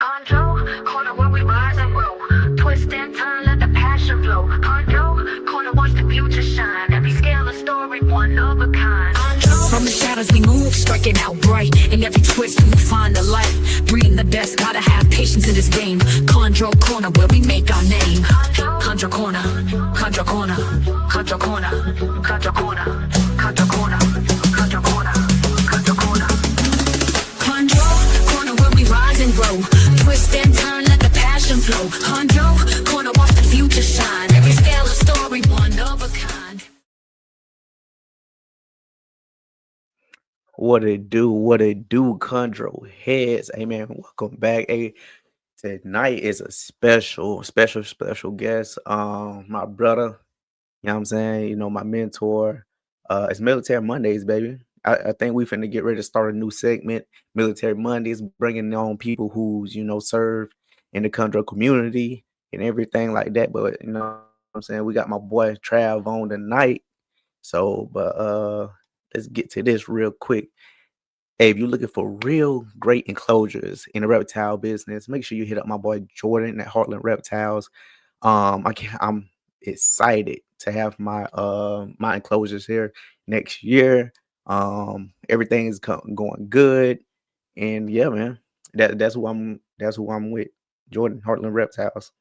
Control, corner where we rise and grow. Twist and turn, let the passion flow. Control, corner watch the future shine. Every scale a story, one of a kind. From the shadows we move, striking out bright. In every twist we find the light. Breeding the best, gotta have patience in this game. Chondro corner where we make our name. Chondro corner, Chondro corner, Chondro corner, Chondro corner, Chondro corner, Chondro corner, Chondro corner. Chondro corner where we rise and grow. Twist and turn, let the passion flow. Chondro corner, watch the future shine. Every scale a story, one of a kind. What it do, Chondro heads. Hey man, welcome back. Hey, tonight is a special guest. My brother, you know what I'm saying? You know, my mentor. It's Military Mondays, baby. I think we finna get ready to start a new segment. Military Mondays, bringing on people who's, you know, served in the Chondro community and everything like that. But you know what I'm saying? We got my boy Trav on tonight. So, but let's get to this real quick. Hey, if you're looking for real great enclosures in the reptile business, make sure you hit up my boy Jordan at Heartland Reptiles. I'm excited to have my my enclosures here next year. Everything is going good, and yeah, man, that's who I'm with, Jordan Heartland Reptiles.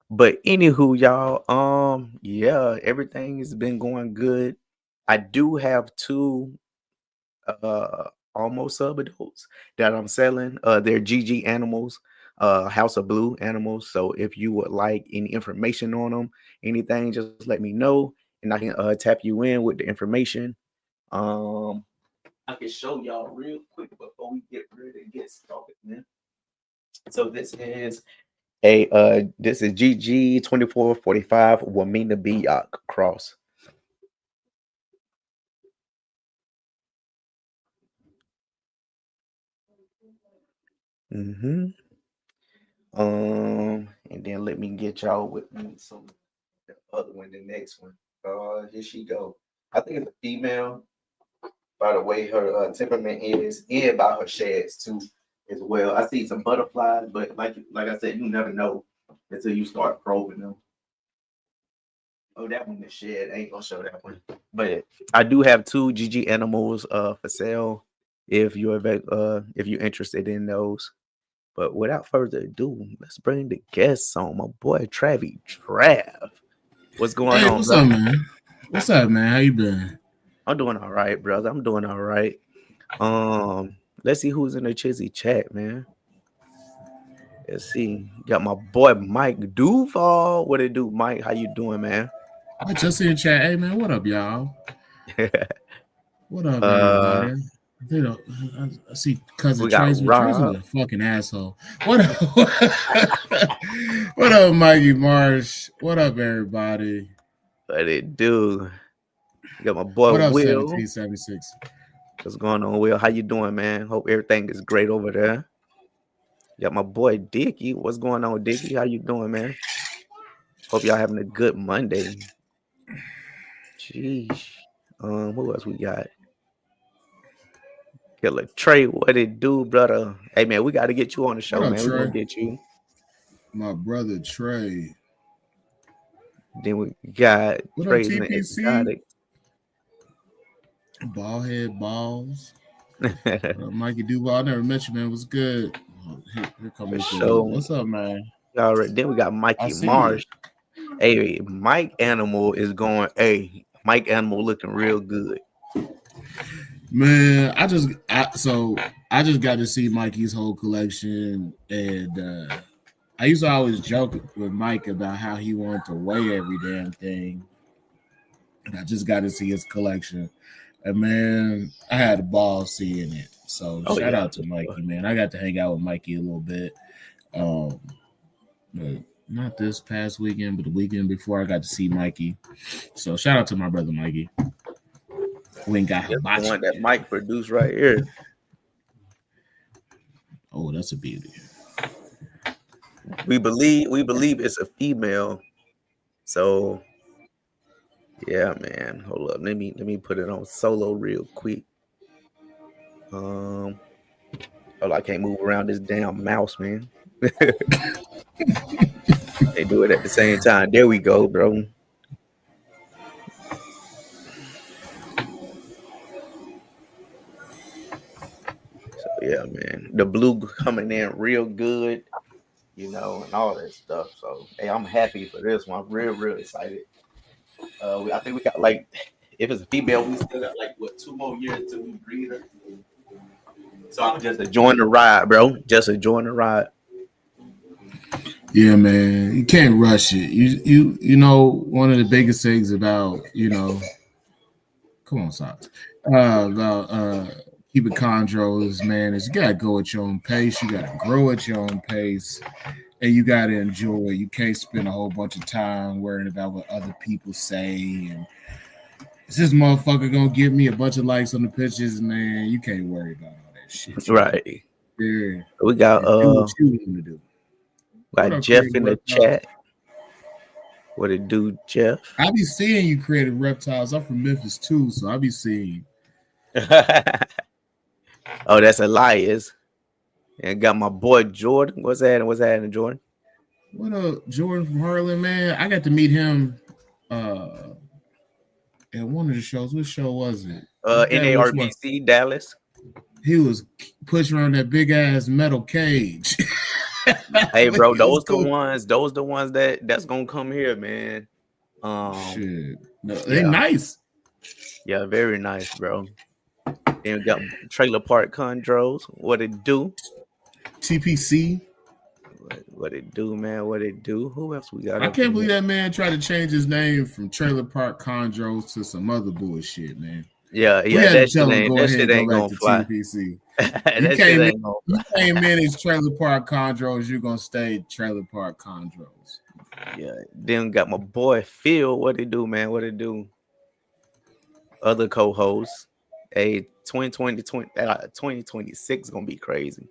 But anywho, y'all, yeah, everything has been going good. I do have two almost sub adults that I'm selling. They're GG animals, House of Blue animals. So if you would like any information on them, anything, just let me know and I can tap you in with the information. I can show y'all real quick before we get ready to get started, man. So this is GG 2445 Wamina Biak cross. And then let me get y'all with me some the other one, the next one. Here she go. I think it's a female. By the way, her temperament is, and by her sheds too, as well. I see some butterflies, but like I said, you never know until you start probing them. Oh, that one is shed. I ain't gonna show that one. But I do have two GG animals for sale if you're interested in those. But without further ado, let's bring the guests on. My boy Trav. What's going on, what's bro? up, man? What's up, man? How you been? I'm doing all right, brother. I'm doing all right. Let's see who's in the Chizzy chat, man. Let's see. Got my boy Mike Duval. What it do, Mike? How you doing, man? I just in the chat. Hey, man, what up, y'all? What up, everybody? I see cousin Tracy. Tracy's a fucking asshole. What up? What up, Mikey Marsh? What up, everybody? What it do? Got my boy what up, Will. 1776. What's going on, Will? How you doing, man? Hope everything is great over there. Got my boy Dickie. What's going on, Dickie? How you doing, man? Hope y'all having a good Monday. Jeez. Who else we got? Killer Trey, what it do, brother? Hey, man, we got to get you on the show, man. We're going to get you. My brother Trey. Then we got what Trey's up, in the Exotics. Ballhead Balls. Mikey Duval. I never met you, man. What's good? Here comes the show. What's up, man? All right. Then we got Mikey Marsh. Hey, Mike Animal is going. Hey, Mike Animal looking real good. Man, I just got to see Mikey's whole collection, and I used to always joke with Mike about how he wanted to weigh every damn thing. And I just got to see his collection. And man, I had a ball seeing it. So shout out to Mikey, man. I got to hang out with Mikey a little bit. But not this past weekend, but the weekend before I got to see Mikey. So shout out to my brother Mikey. We ain't got hibachi. The one that Mike produced right here. Oh, that's a beauty. We believe it's a female. So yeah, man. Hold up. Let me put it on solo real quick. Oh, I can't move around this damn mouse, man. They do it at the same time. There we go, bro. So yeah, man. The blue coming in real good, and all that stuff. So hey, I'm happy for this one. I'm real excited. I think we got like, if it's a female, we still got like 2 more years till we breed her. So I'm just enjoying the ride, bro. Just enjoying the ride. Yeah, man, you can't rush it. You know, one of the biggest things about come on, Sox. About keeping chondros, man, is you gotta go at your own pace. You gotta grow at your own pace, and you gotta enjoy. You can't spend a whole bunch of time worrying about what other people say. And is this motherfucker gonna give me a bunch of likes on the pictures, man? You can't worry about all that shit. Right. Yeah. We got do what you want to do. Got Jeff in the chat. What it do, Jeff? I be seeing you creative reptiles. I'm from Memphis too, so I be seeing you. Oh, that's Elias. And got my boy Jordan. What's happening, Jordan? What up, Jordan from Harlan, man? I got to meet him at one of the shows. What show was it? NARBC Dallas. He was pushing around that big ass metal cage. Hey, bro, those the ones that's gonna come here, man. Shit, no, they nice. Yeah, very nice, bro. Then we got Trailer Park Chondros. What it do? TPC. What it do, man? What it do? Who else we got? I can't believe that man tried to change his name from Trailer Park Chondros to some other bullshit, man. Yeah. That shit ain't gonna fly. TPC. You came in as Trailer Park Chondros, you're gonna stay Trailer Park Chondros. Yeah. Then got my boy Phil. What it do, man? What it do? Other co-hosts. Hey, 2026 is gonna be crazy.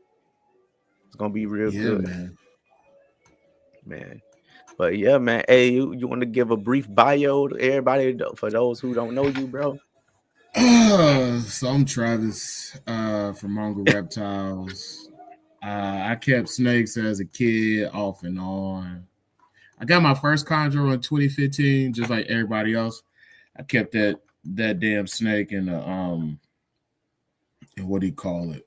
It's gonna be real good, man. But yeah, man. Hey, you want to give a brief bio to everybody for those who don't know you, bro? So I'm Travis from Mongo Reptiles. I kept snakes as a kid, off and on. I got my first chondro in 2015, just like everybody else. I kept that damn snake in the and what do you call it?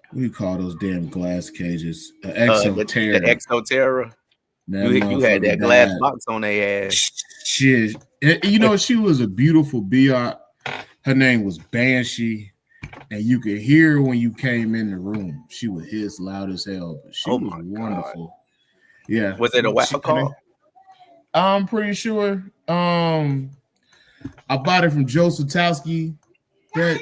What do you call those damn glass cages? The Exoterra. The Exoterra. You had that glass box on their ass. Shit. You know, she was a beautiful biot. Her name was Banshee, and you could hear her when you came in the room. She would hiss loud as hell, but she was wonderful. God. Yeah. Was it a wild call? I'm pretty sure. I bought it from Joe Swatowski. That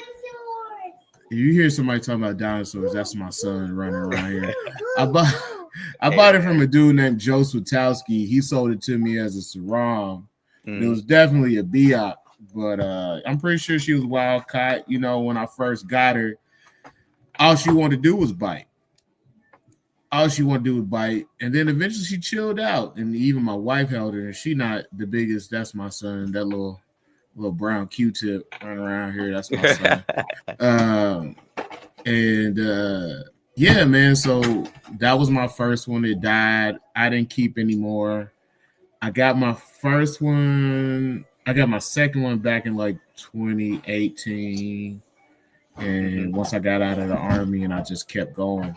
if you hear somebody talking about dinosaurs, that's my son running around here. I bought it from a dude named Joe Swatowski. He sold it to me as a Saram. It was definitely a biot. But I'm pretty sure she was wild caught. You know, when I first got her, all she wanted to do was bite. And then eventually she chilled out. And even my wife held her. And she not the biggest. That's my son. That little brown Q-tip running around here. That's my son. Yeah, man. So that was my first one. It died. I didn't keep any more. I got my first one. I got my second one back in like 2018. And once I got out of the Army and I just kept going.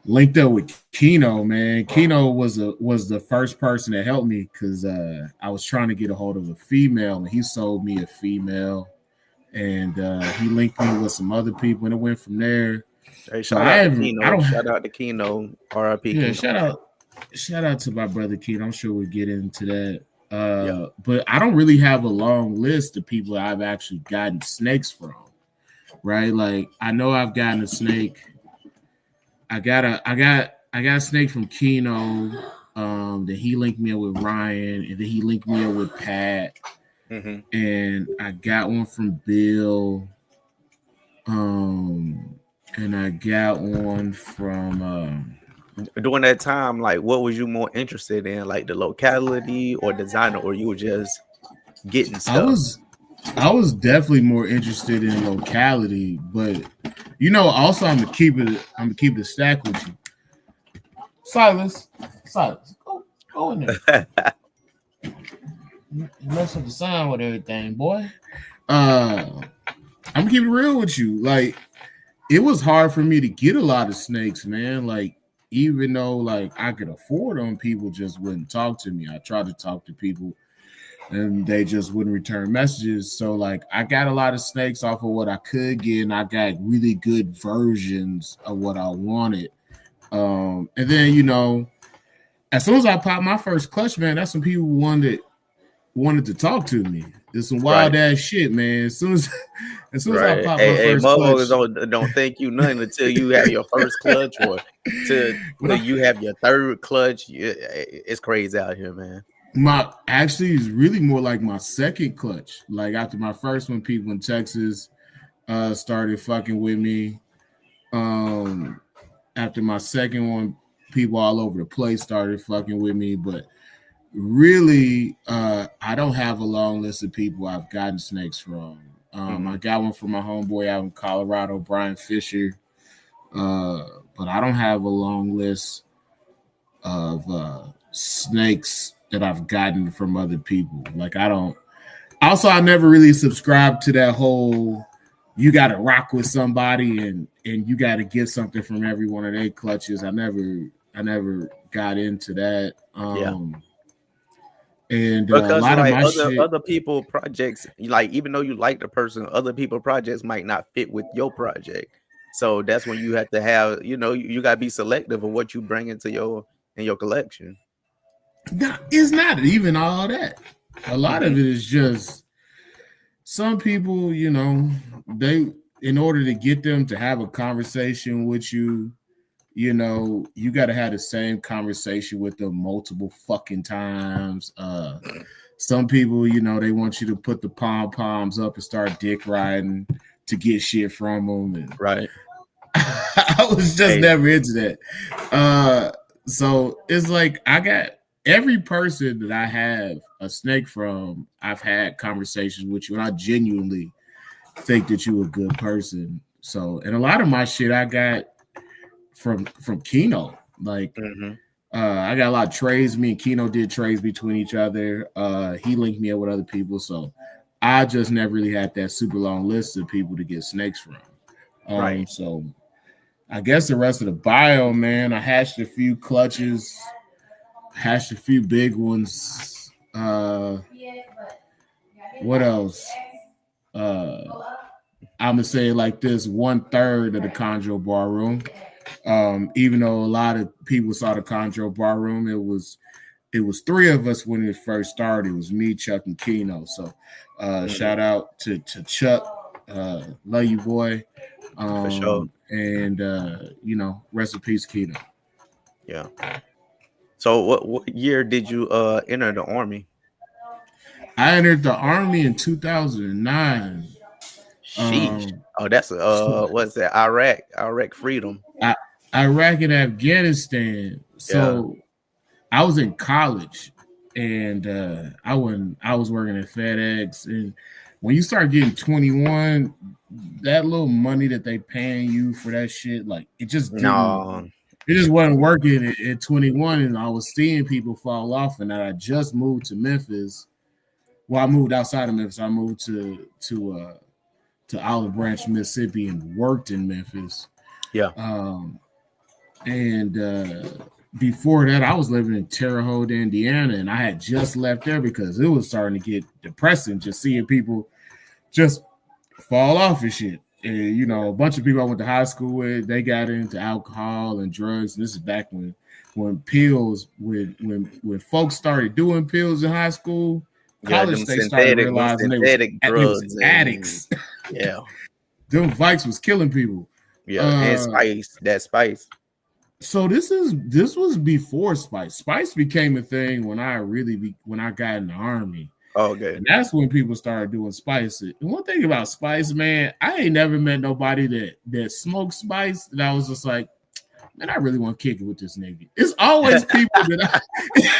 Linked up with Keno, man. Keno was the first person that helped me because I was trying to get a hold of a female and he sold me a female. And he linked me with some other people and it went from there. Hey, shout out to Keno. R.I.P. Yeah, shout out to my brother Keith. I'm sure we'll get into that. But I don't really have a long list of people I've actually gotten snakes from. Right? Like I know I've gotten a snake. I got a snake from Keno. That he linked me up with Ryan, and then he linked me up with Pat. And I got one from Bill. And I got one from during that time, like what was you more interested in, like the locality or designer, or you were just getting stuff? I was definitely more interested in locality, but also I'm gonna keep it a stack with you. Silas, go in there. You mess up the sound with everything, boy. I'm gonna keep it real with you. Like, it was hard for me to get a lot of snakes, man. Like, even though like I could afford them, people just wouldn't talk to me. I tried to talk to people and they just wouldn't return messages. So like I got a lot of snakes off of what I could get, and I got really good versions of what I wanted. And then as soon as I popped my first clutch, man, that's when people wanted to talk to me. It's some wild ass shit, man. As soon as I popped my first clutch, don't think you nothing until you have your first clutch or till you have your third clutch. It's crazy out here, man. Actually is really more like my second clutch. Like after my first one, people in Texas started fucking with me. After my second one, people all over the place started fucking with me. But really, I don't have a long list of people I've gotten snakes from. I got one from my homeboy out in Colorado, Brian Fisher. But I don't have a long list of snakes that I've gotten from other people. Like I never really subscribed to that whole you got to rock with somebody and you got to get something from every one of their clutches. I never got into that. And because a lot like of my other people projects, like even though you like the person, other people projects might not fit with your project. So that's when you have to have, you gotta be selective of what you bring into your collection. It's not even all that. A lot of it is just some people, they, in order to get them to have a conversation with you, you got to have the same conversation with them multiple fucking times. Some people, they want you to put the pom-poms up and start dick riding to get shit from them. And right. I was just never into that. So it's like I got every person that I have a snake from, I've had conversations with you, and I genuinely think that you're a good person. So, and a lot of my shit I got from Keno. Like, I got a lot of trades. Me and Keno did trades between each other. He linked me up with other people. So I just never really had that super long list of people to get snakes from. So I guess the rest of the bio, man, I hatched a few clutches, hatched a few big ones. What else? I'm gonna say like this: 1/3 of the Chondro Barroom. Even though a lot of people saw the Chondro Barroom, it was 3 of us when it first started. It was me, Chuck, and Keno. So shout out to Chuck. Love you, boy. For sure. And rest in peace, Keno. Yeah. So what year did you enter the Army? I entered the Army in 2009. Sheesh. That's what's that? Iraq freedom. Iraq and Afghanistan. So I was in college, and I was working at FedEx. And when you start getting 21, that little money that they paying you for that shit, like it just didn't. It just wasn't working at 21, and I was seeing people fall off. And I just moved to Memphis. Well, I moved outside of Memphis. I moved to Olive Branch, Mississippi, and worked in Memphis. Yeah. And before that, I was living in Terre Haute, Indiana, and I had just left there because it was starting to get depressing just seeing people just fall off and shit. And, a bunch of people I went to high school with, they got into alcohol and drugs. And this is back when pills, when folks started doing pills in high school, college, they started realizing they was addicts. Yeah. Them Vikes was killing people. Yeah, and spice. That spice. So this was before Spice. Spice became a thing when I got in the Army. Okay. And that's when people started doing Spice. And one thing about Spice, man, I ain't never met nobody that smoked Spice that I was just like, man, I really want to kick it with this nigga. It's always people that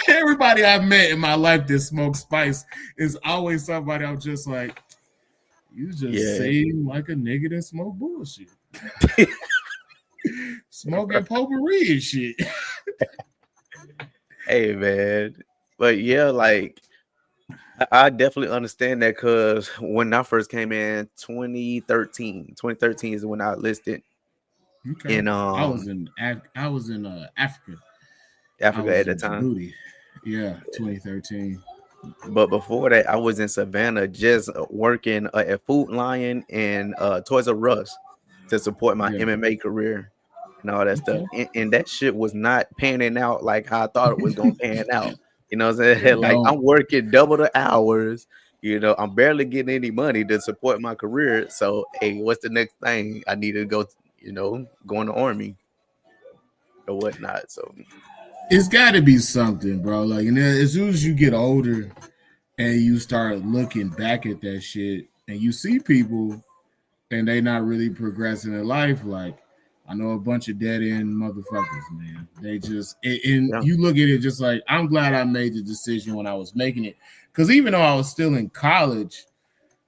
everybody I've met in my life that smokes Spice is always somebody I'm just like, You just Yeah. seem like a nigga that smoke bullshit. Smoking potpourri and shit. Hey man, but yeah, like I definitely understand that because when I first came in 2013 is when I listed Okay. in I was in Africa. I Africa was at the in time. Djibouti. Yeah, 2013. But before that, I was in Savannah just working at Food Lion and Toys R Us to support my Yeah. MMA career and all that stuff. Okay. And that shit was not panning out like how I thought it was gonna pan out. You know what I'm saying? It Like don't. I'm working double the hours. You know, I'm barely getting any money to support my career. So, hey, what's the next thing I need to go? Go in the army or whatnot. So, It's got to be something, bro. Like, and then as soon as you get older and you start looking back at that shit, and you see people and they not really progressing in life, like I know a bunch of dead end motherfuckers, man. They just and yeah, you look at it just like I'm glad I made the decision when I was making it, because even though I was still in college,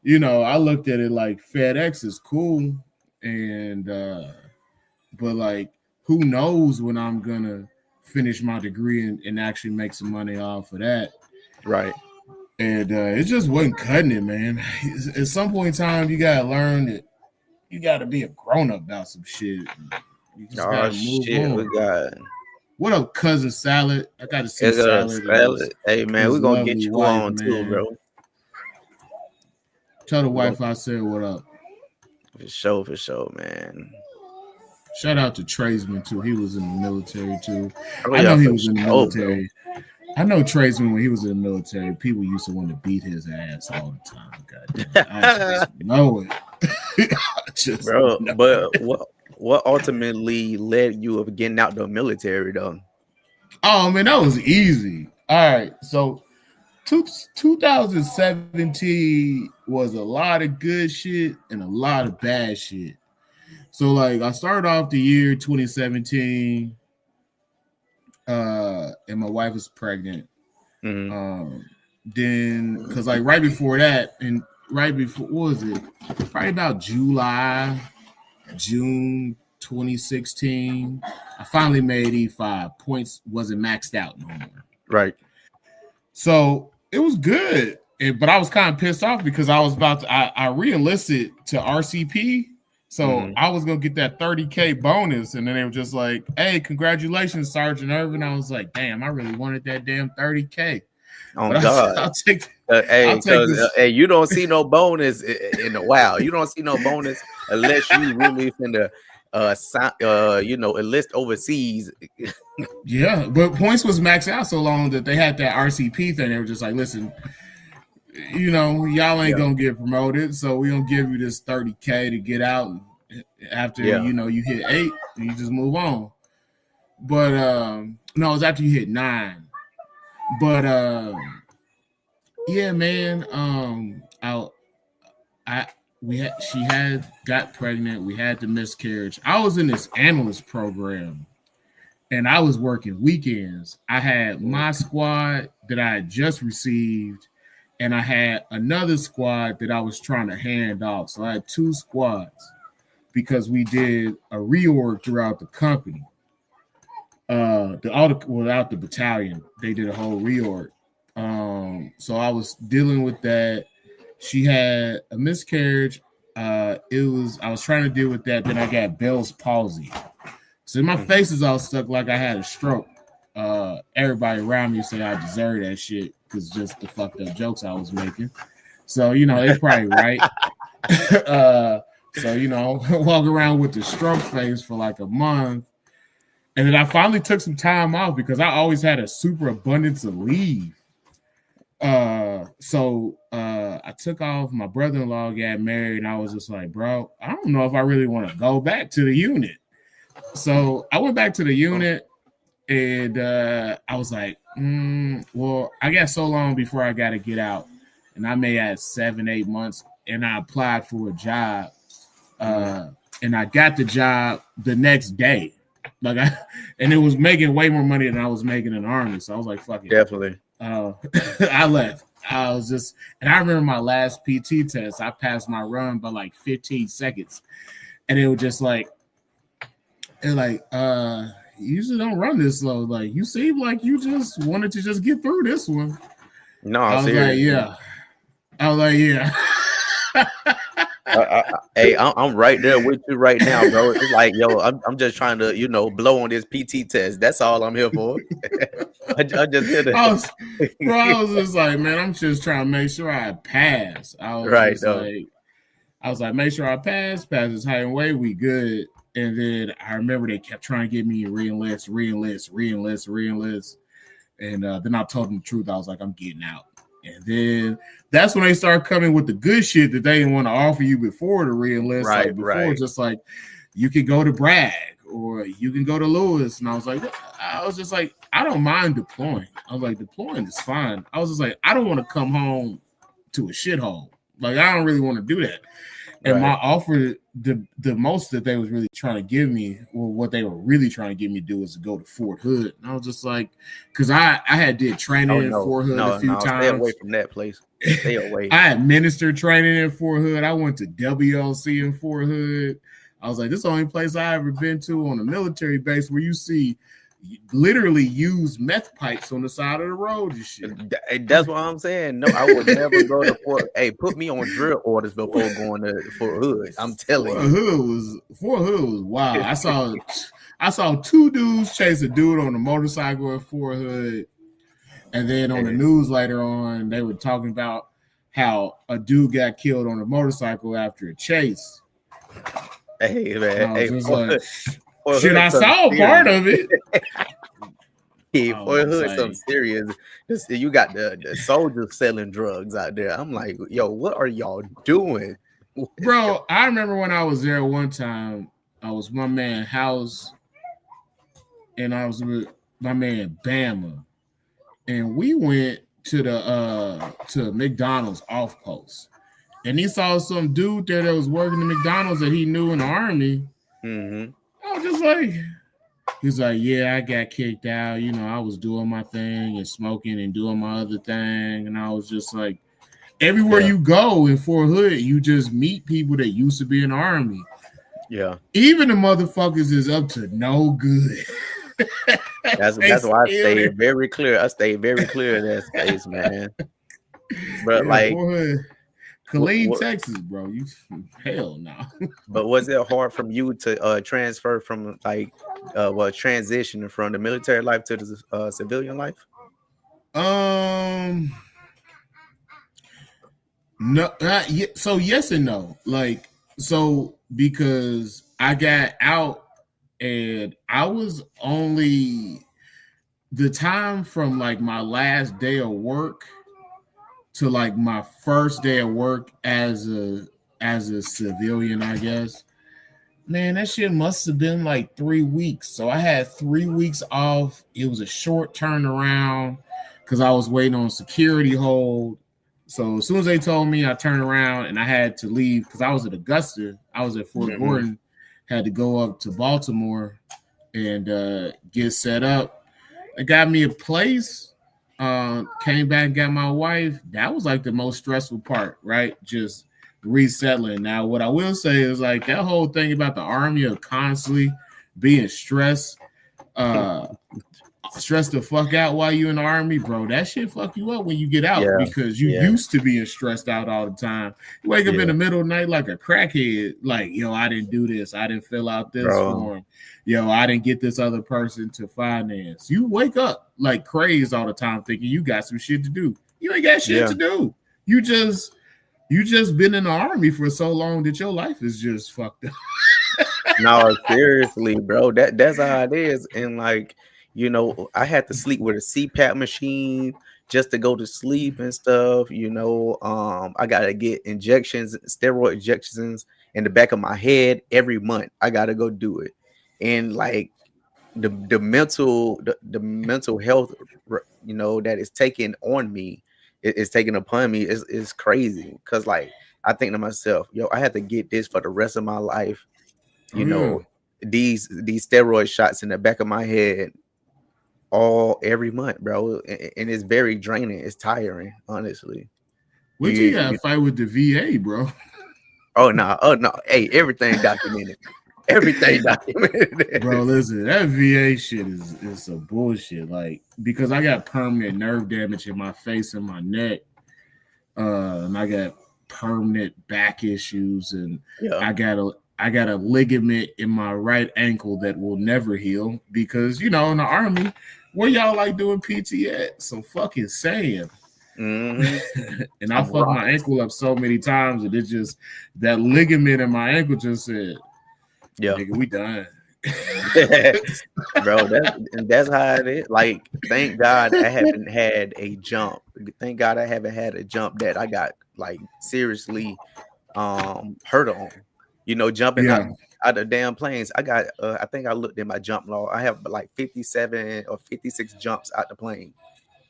I looked at it like FedEx is cool, and but like who knows when I'm gonna finish my degree and actually make some money off of that. right. And it just wasn't cutting it, man. At some point in time, you gotta learn that you gotta be a grown up about some shit. You just Oh gotta move shit, we on. got What up, cousin Salad? I gotta see it's a Salad and salad. Hey man, his we're gonna get lovely you wife, on too, man. bro. Tell the We're wife I said what up. for sure, man. Shout out to Tradesman too. He was in the military too. Oh, I know he for was in the sure, military. I know Tradesman when he was in the military. People used to want to beat his ass all the time. God, I just know it. bro. But what ultimately led you of getting out the military though? Oh man, that was easy. All right, so 2017 was a lot of good shit and a lot of bad shit. So like I started off the year 2017, and my wife was pregnant. Mm-hmm. Then because like right before that, and right before what was it? Probably about June 2016. I finally made E5. Points wasn't maxed out no more. Right. So it was good. But I was kind of pissed off because I was about to I re-enlisted to RCP. So I was gonna get that 30K bonus, and then they were just like, "Hey, congratulations, Sergeant Irvin." I was like, "Damn, I really wanted that damn 30K." Oh but God! I'll take hey, this. Hey, you don't see no bonus in a while. You don't see no bonus unless you really finna enlist overseas. Yeah, but points was maxed out so long that they had that RCP thing. They were just like, "Listen, y'all ain't gonna get promoted, so we gonna give you this 30K to get out after you hit 8 and you just move on." But no, it was after you hit 9. But yeah, man, she had got pregnant, we had the miscarriage. I was in this analyst program and I was working weekends. I had my squad that I had just received, and I had another squad that I was trying to hand off. So I had 2 squads because we did a reorg throughout the company. Without the battalion, they did a whole reorg. So I was dealing with that. She had a miscarriage. I was trying to deal with that. Then I got Bell's palsy. So my face is all stuck like I had a stroke. Everybody around me say I deserve that shit because just the fucked up jokes I was making. So they probably right. So walk around with the stroke face for like a month. And then I finally took some time off because I always had a super abundance of leave. So I took off. My brother-in-law got married, and I was just like, bro, I don't know if I really want to go back to the unit. So I went back to the unit, and I was like, well, I got so long before I got to get out, and I may have 7-8 months, and I applied for a job, and I got the job the next day. And it was making way more money than I was making in the Army. So I was like, fuck it. Definitely. I left. I was just, and I remember my last PT test. I passed my run by like 15 seconds, and it was just like, you usually don't run this slow. Like, you seem like you just wanted to just get through this one. No, I was seriously. like, yeah. I was like, yeah. Hey, I'm right there with you right now, bro. It's like, yo, I'm just trying to, you know, blow on this PT test. That's all I'm here for. I just hit it. I was just like, man, I'm just trying to make sure I pass. Right, though. I was like, make sure I pass this height and weight, we good. And then I remember they kept trying to get me re-enlist. And then I told them the truth. I was like, I'm getting out. And then that's when they started coming with the good shit that they didn't want to offer you before the re-enlist. Right, like before, right. just like, you could go to Bragg or you can go to Lewis. And I was just like, I don't mind deploying. I was like, deploying is fine. I was just like, I don't want to come home to a shithole. Like, I don't really want to do that. And my offer, the most that they was really trying to give me, or what they were really trying to get me to do, was to go to Fort Hood. And I was just like, because I had did training in Fort Hood a few times. Stay away from that place. Stay away. I administered training in Fort Hood. I went to WLC in Fort Hood. I was like, this is the only place I ever been to on a military base where you see literally use meth pipes on the side of the road and shit. That's what I'm saying. No, I would never go to Fort. Hey, put me on drill orders before going to Fort Hood. I'm telling you. Fort Hood was wild. I saw two dudes chase a dude on a motorcycle at Fort Hood, and then on the news later on, they were talking about how a dude got killed on a motorcycle after a chase. Hey man, shit, I saw part of it. Yeah, Fort Hood, something serious. You got the soldiers selling drugs out there. I'm like, yo, what are y'all doing? Bro, I remember when I was there one time, I was my man House, and I was with my man Bama, and we went to the to McDonald's off post, and he saw some dude there that was working the McDonald's that he knew in the army. Mm-hmm. I was just like, he's like, yeah, I got kicked out. You know, I was doing my thing and smoking and doing my other thing. And I was just like, everywhere you go in Fort Hood, you just meet people that used to be in the army. Yeah. Even the motherfuckers is up to no good. That's why I stay very clear. I stay very clear in that space, man. But like, Fort Hood, Killeen, Texas, bro. You hell no. But was it hard from you to transfer from like transitioning from the military life to the civilian life? No. So yes and no. Like, so because I got out and I was only the time from like my last day of work to like my first day of work as a civilian, I guess. Man, that shit must have been like 3 weeks. So I had 3 weeks off. It was a short turnaround because I was waiting on security hold. So as soon as they told me, I turned around and I had to leave because I was at Augusta. I was at Fort Gordon, had to go up to Baltimore and get set up. They got me a place. Came back and got my wife. That was like the most stressful part, right? Just resettling. Now, what I will say is like that whole thing about the army of constantly being stressed, stressed the fuck out while you're in the army, bro. That shit fuck you up when you get out because you used to being stressed out all the time. You wake up in the middle of the night like a crackhead, like, yo, I didn't do this. I didn't fill out this form. Yo, I didn't get this other person to finance. You wake up like crazed all the time thinking you got some shit to do. You ain't got shit to do. You just been in the army for so long that your life is just fucked up. No, seriously, bro. That's how it is. And like, you know, I had to sleep with a CPAP machine just to go to sleep and stuff. You know, I gotta get injections, steroid injections in the back of my head every month. I gotta go do it. And like the mental health, you know, that is taken on me, is taken upon me is crazy. Cause like I think to myself, yo, I had to get this for the rest of my life. You know, these steroid shots in the back of my head. every month, bro, and it's very draining. It's tiring, honestly. What you got to fight with the VA, bro? Oh no, hey, everything documented. Everything documented. Bro, listen, that VA shit is some bullshit. Like, because I got permanent nerve damage in my face and my neck, and I got permanent back issues, and I got a ligament in my right ankle that will never heal because, you know, in the Army, where y'all like doing PT at? So fucking saying. Mm-hmm. And I fucked my ankle up so many times, and it just, that ligament in my ankle just said, yeah, nigga, we done. Bro, that's how it is. Like, thank God I haven't had a jump. Thank God I haven't had a jump that I got like seriously hurt on. You know, jumping out of damn planes. I got I think I looked at my jump log. I have like 57 or 56 jumps out the plane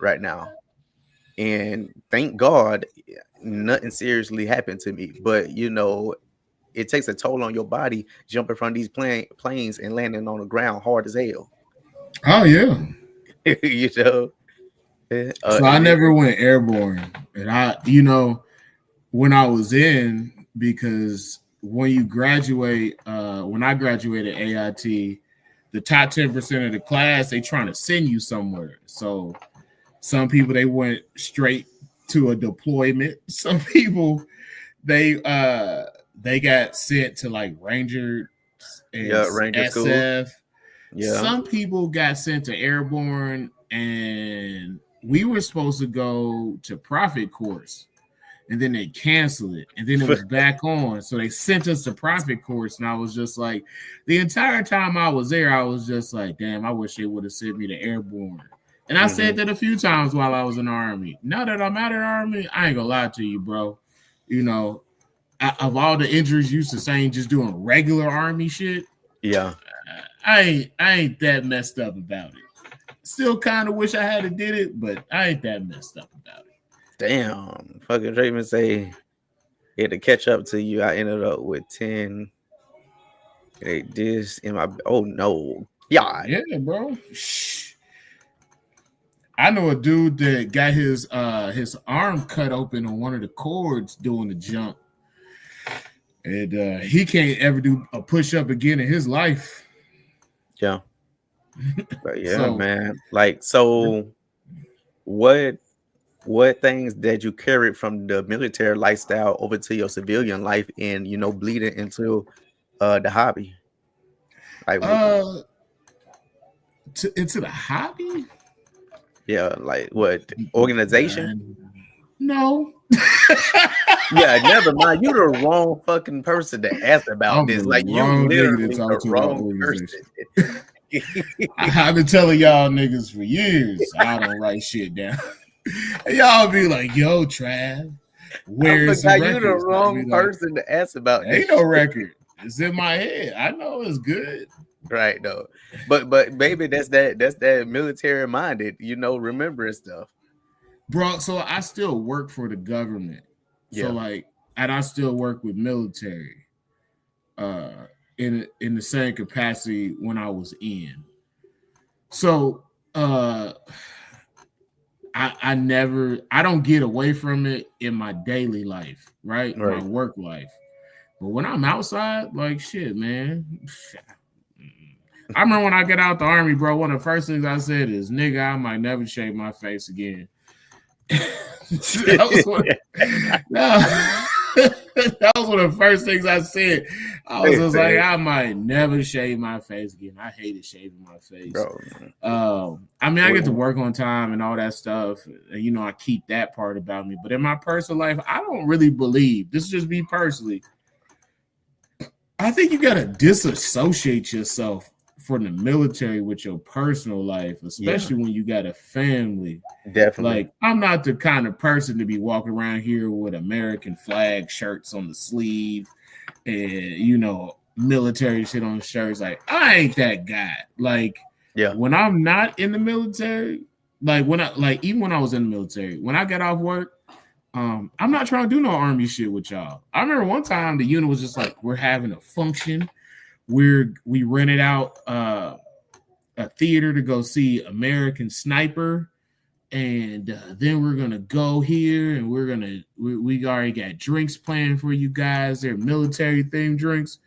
right now. And thank God nothing seriously happened to me. But you know, it takes a toll on your body jumping from these planes and landing on the ground hard as hell. Oh yeah. You know. So I never went airborne. And I, you know, when I was in, because when you graduate, when I graduated AIT, the top 10% of the class, they trying to send you somewhere. So some people, they went straight to a deployment. Some people, they got sent to like Ranger and Ranger SF. School. Yeah. Some people got sent to airborne, and we were supposed to go to Prophet course, and then they canceled it, and then it was back on. So they sent us to Prophet course, and I was just like, the entire time I was there, I was just like, damn, I wish they would have sent me to airborne. And I said that a few times while I was in the Army. Now that I'm out of the Army, I ain't gonna lie to you, bro. You know, of all the injuries you sustain just doing regular Army shit, yeah, I ain't that messed up about it. Still kind of wish I had did it, but I ain't that messed up about it. Damn, fucking Draven say he had to catch up to you. I ended up with 10. Hey, this in my no, yeah, bro. I know a dude that got his arm cut open on one of the cords doing the jump, and he can't ever do a push up again in his life. Yeah, but yeah, so, man. Like, so what things that you carried from the military lifestyle over to your civilian life, and you know, bleeding into the hobby? Like, into the hobby. Yeah, like what organization? No. Yeah, never mind. You're the wrong fucking person to ask about this. Like, you literally the wrong person. I've been telling y'all niggas for years I don't write shit down. And y'all be like, yo, Trav, where's the record? You're the wrong person to ask about this. Ain't no record. It's in my head. I know it's good. Right, though. But baby, that's that military minded, you know, remembering stuff. Bro, so I still work for the government. Yeah. So like, and I still work with military in the same capacity when I was in. So I don't get away from it in my daily life, right? My work life. But when I'm outside, like shit, man. I remember when I get out the Army, bro, one of the first things I said is, nigga, I might never shave my face again. That was one of the first things I said. I was just like, I might never shave my face again. I hated shaving my face. Bro. I mean, I get to work on time and all that stuff. And, you know, I keep that part about me. But in my personal life, I don't really believe, this is just me personally, I think you got to disassociate yourself from the military with your personal life, especially when you got a family. Definitely. Like, I'm not the kind of person to be walking around here with American flag shirts on the sleeve and, you know, military shit on the shirts. Like, I ain't that guy. Like, when I'm not in the military, like even when I was in the military, when I got off work, I'm not trying to do no Army shit with y'all. I remember one time the unit was just like, we're having a function. We rented out a theater to go see American Sniper, and then we're gonna go here, and we already got drinks planned for you guys. They're military themed drinks.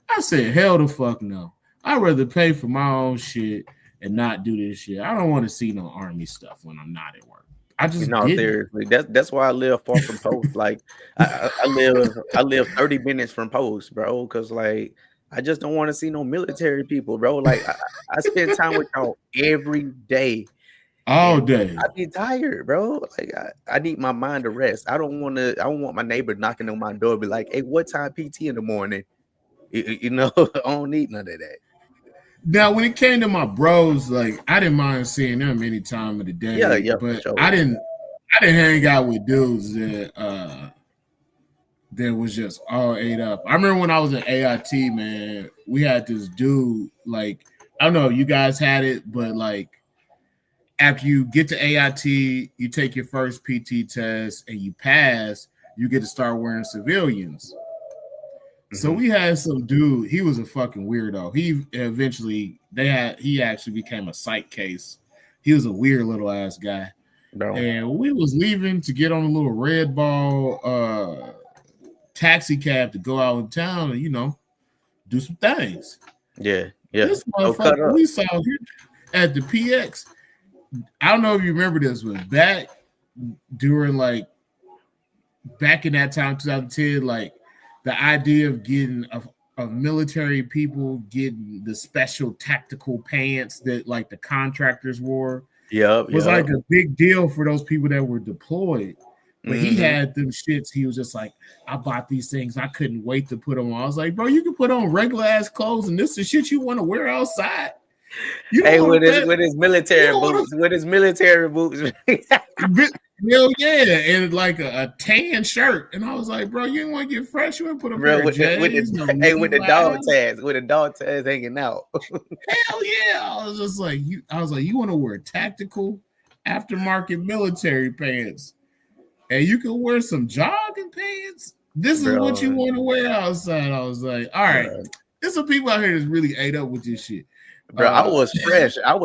I said, hell the fuck no. I'd rather pay for my own shit and not do this shit. I don't want to see no army stuff when I'm not at work. I just seriously. That's why I live far from post. Like I live 30 minutes from post, bro. Cause like I just don't want to see no military people, bro. Like I spend time with y'all every day. All day. I be tired, bro. Like I need my mind to rest. I don't want my neighbor knocking on my door, be like, hey, what time PT in the morning? You know, I don't need none of that. Now, when it came to my bros, like I didn't mind seeing them any time of the day. Yeah, but sure. I didn't hang out with dudes that was just all ate up. I remember when I was at AIT, man, we had this dude, like, I don't know if you guys had it, but like after you get to AIT, you take your first PT test and you pass, you get to start wearing civilians. So we had some dude, he was a fucking weirdo. He actually became a psych case. He was a weird little ass guy. Bro. And we was leaving to get on a little Red Ball taxi cab to go out in town and, you know, do some things. Yeah. This motherfucker we saw him at the PX. I don't know if you remember this, but back in that time, 2010, like, the idea of getting of military people getting the special tactical pants that like the contractors wore was like a big deal for those people that were deployed. But he had them shits. He was just like, I bought these things. I couldn't wait to put them on. I was like, bro, you can put on regular ass clothes and this is shit you want to wear outside. Hey, with his military boots. Hell yeah, and like a tan shirt, and I was like, bro, you didn't want to get fresh. You want to put a pair of J's, with the dog tags hanging out. Hell yeah! I was like, you want to wear tactical aftermarket military pants, and you can wear some jogging pants. This is what you want to wear outside. I was like, all right, there's some people out here that's really ate up with this shit. Bro, I was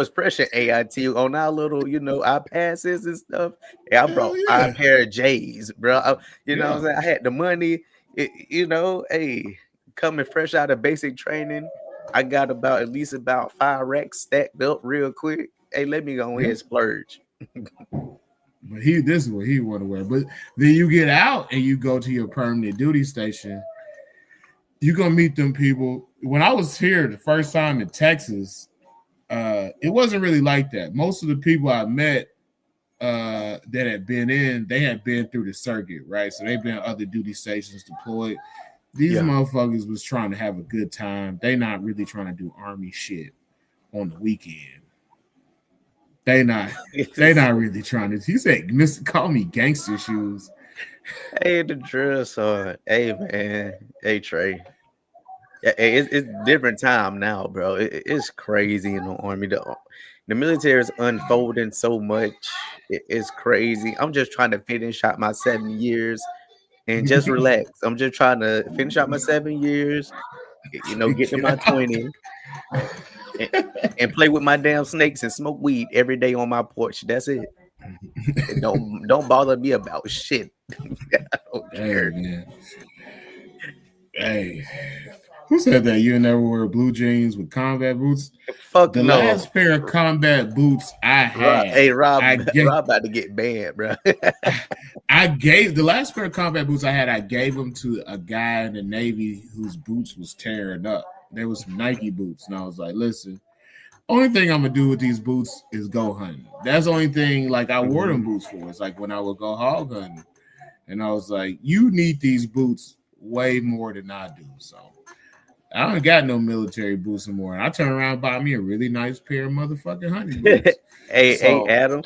fresh at AIT on our little, you know, our passes and stuff. Yeah, I brought a pair of J's, bro. You know what I'm saying? I had the money, you know, hey, coming fresh out of basic training. I got at least 5 racks stacked up real quick. Hey, let me go ahead and splurge. But this is what he want to wear. But then you get out and you go to your permanent duty station. You're gonna meet them people. When I was here the first time in Texas, it wasn't really like that. Most of the people I met that had been they had been through the circuit, right? So they've been other duty stations deployed. These motherfuckers was trying to have a good time. They not really trying to do army shit on the weekend. They not really trying to. He said, call me gangster shoes. Hey, the drill sergeant. Hey, man. Hey, Trey. It's different time now, bro. It's crazy in the army. The military is unfolding so much. It's crazy. I'm just trying to finish out my 7 years and just relax. I'm just trying to finish out my 7 years, you know, get to my 20 and play with my damn snakes and smoke weed every day on my porch. That's it. And don't bother me about shit. I don't care. Man. Hey, who said that you never wear blue jeans with combat boots? Fuck the no. last pair of combat boots I had. Hey, Rob about to get banned, bro. The last pair of combat boots I had. I gave them to a guy in the Navy whose boots was tearing up. There was some Nike boots, and I was like, listen. Only thing I'm gonna do with these boots is go hunting. That's the only thing like I wore them boots for. It's like when I would go hog hunting, and I was like, you need these boots way more than I do. So I don't got no military boots anymore. And I turn around and buy me a really nice pair of motherfucking hunting boots. Hey, Adam.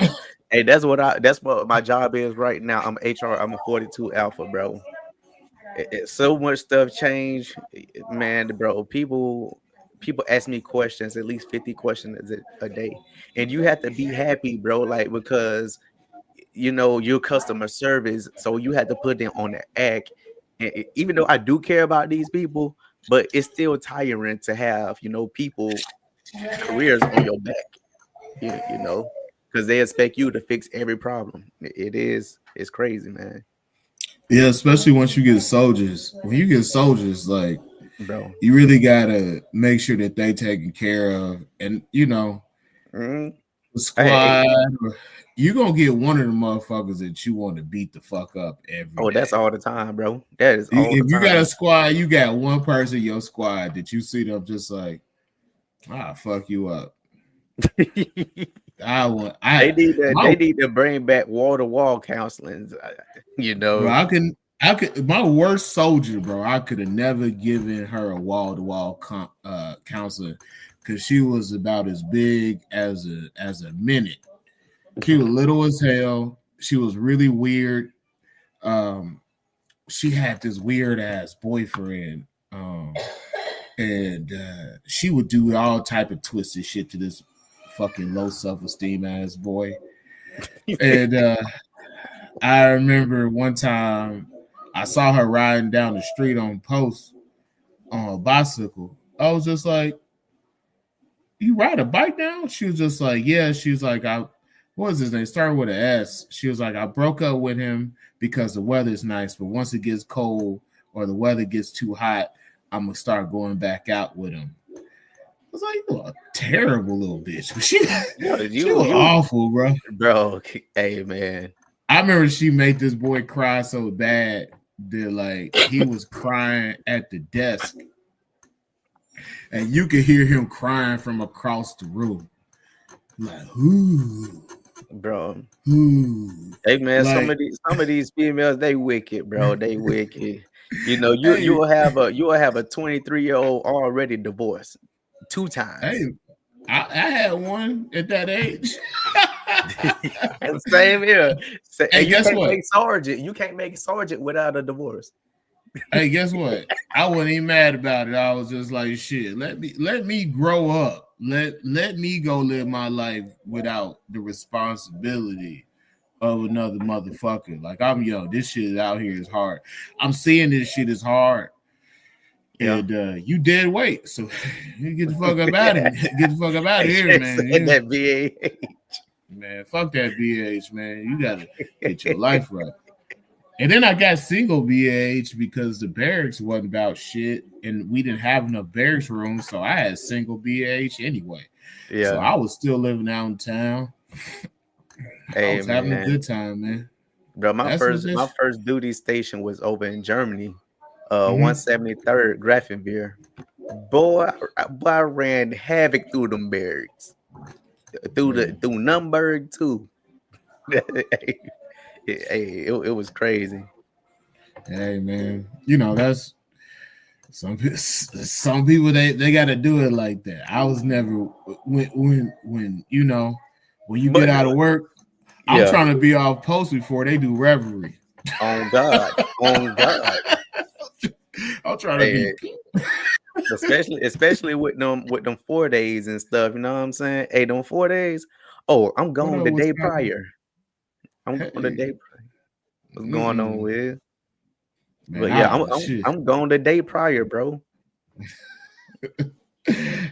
Hey, that's what my job is right now. I'm HR. I'm a 42 Alpha, bro. So much stuff changed, man, bro. People ask me questions, at least 50 questions a day. And you have to be happy, bro, like, because, you know, your customer service, so you have to put them on the act. And even though I do care about these people, but it's still tiring to have, you know, people careers on your back. You know, because they expect you to fix every problem. It's crazy, man. Yeah, especially once you get soldiers. When you get soldiers, like Bro. you really gotta make sure that they taken care of, and Mm-hmm. the Hey, squad. You gonna get one of the motherfuckers that you want to beat the fuck up every oh, that's day. all the time, bro. That is all the If you got a time. squad, you got one person in your squad that you see them just like, fuck you up. They need to bring back wall-to-wall counseling. You know, bro, I could my worst soldier, bro. I could have never given her a wall-to-wall counselor because she was about as big as a minute. She was little as hell. She was really weird. She had this weird ass boyfriend. And she would do all type of twisted shit to this fucking low self-esteem ass boy. And I remember one time I saw her riding down the street on post on a bicycle. I was just like, "You ride a bike now?" She was just like, "Yeah." She was like, "What was his name? Started with an S." She was like, "I broke up with him because the weather's nice, but once it gets cold or the weather gets too hot, I'm gonna start going back out with him." I was like, "You a terrible little bitch." But she was awful, bro. Bro, hey man. I remember she made this boy cry so bad that like he was crying at the desk, and you could hear him crying from across the room. Like, ooh, bro. Ooh. Hey man, Like, some of these females, they wicked, bro. They wicked. You know, you will have a 23-year-old already divorced 2 times. Hey, I had one at that age. Same here. Hey, you guess can't what? make sergeant. You can't make sergeant without a divorce. Hey, guess what? I wasn't even mad about it. I was just like, shit. Let me grow up. Let me go live my life without the responsibility of another motherfucker. Like, I'm young. This shit out here is hard. I'm seeing this shit is hard. Yeah. And you dead weight. So you get the fuck up out of here. Get the fuck up out of here, man. That BAH. Man, fuck that BAH, man. You gotta get your life right. And then I got single BAH because the barracks wasn't about shit, and we didn't have enough barracks rooms, so I had single BAH anyway. Yeah. So I was still living out in town. Hey, I was having a good time, man. Bro, my first duty station was over in Germany, 173rd Grafenwehr. Boy, I ran havoc through them barracks, through Nürnberg too. It was crazy. Hey man, you know that's some people they got to do it like that. I was never when you know when you get out of work. I'm trying to be off post before they do revelry. On God. I'm trying to be especially with them 4 days and stuff. You know what I'm saying? Hey, them 4 days. Oh, I'm going the day prior. I'm going the day prior. What's going on with? Man, but yeah, I'm going the day prior, bro.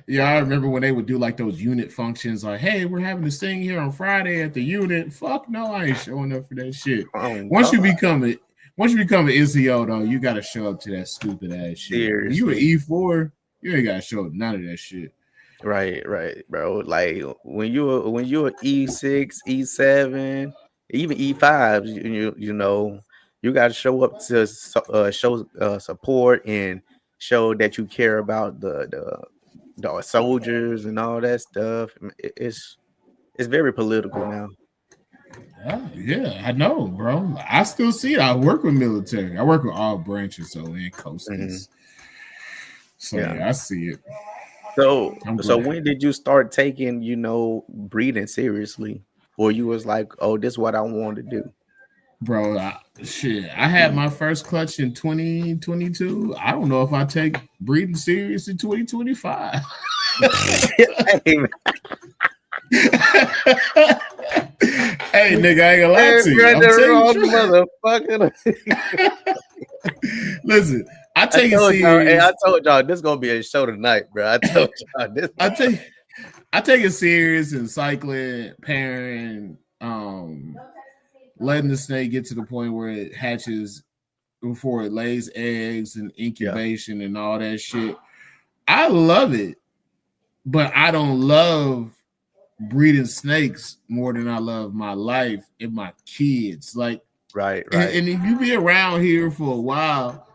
Yeah, I remember when they would do like those unit functions, like, "Hey, we're having this thing here on Friday at the unit." Fuck no, I ain't showing up for that shit. Once you become an NCO, though, you gotta show up to that stupid ass shit. Seriously. When you an E4, you ain't gotta show up none of that shit. Right, bro. Like when you're E6, E7, even E5, you know, you gotta show up to show support and show that you care about the soldiers and all that stuff. It's very political now. Yeah, I know, bro. I still see it. I work with military. I work with all branches, so in coasters. So yeah, I see it. So when did you start taking, breeding seriously? Or you was like, oh, this is what I want to do? Bro, I had my first clutch in 2022. I don't know if I take breeding serious in 2025. Hey, nigga, I ain't gonna lie to you. Motherfucker. Listen, I take it serious. I told y'all this is gonna be a show tonight, bro. I told y'all this. I tell you, I take it serious in cycling, pairing, letting the snake get to the point where it hatches before it lays eggs and incubation and all that shit. I love it, but I don't love breeding snakes more than I love my life and my kids. Like, right. And if you be around here for a while,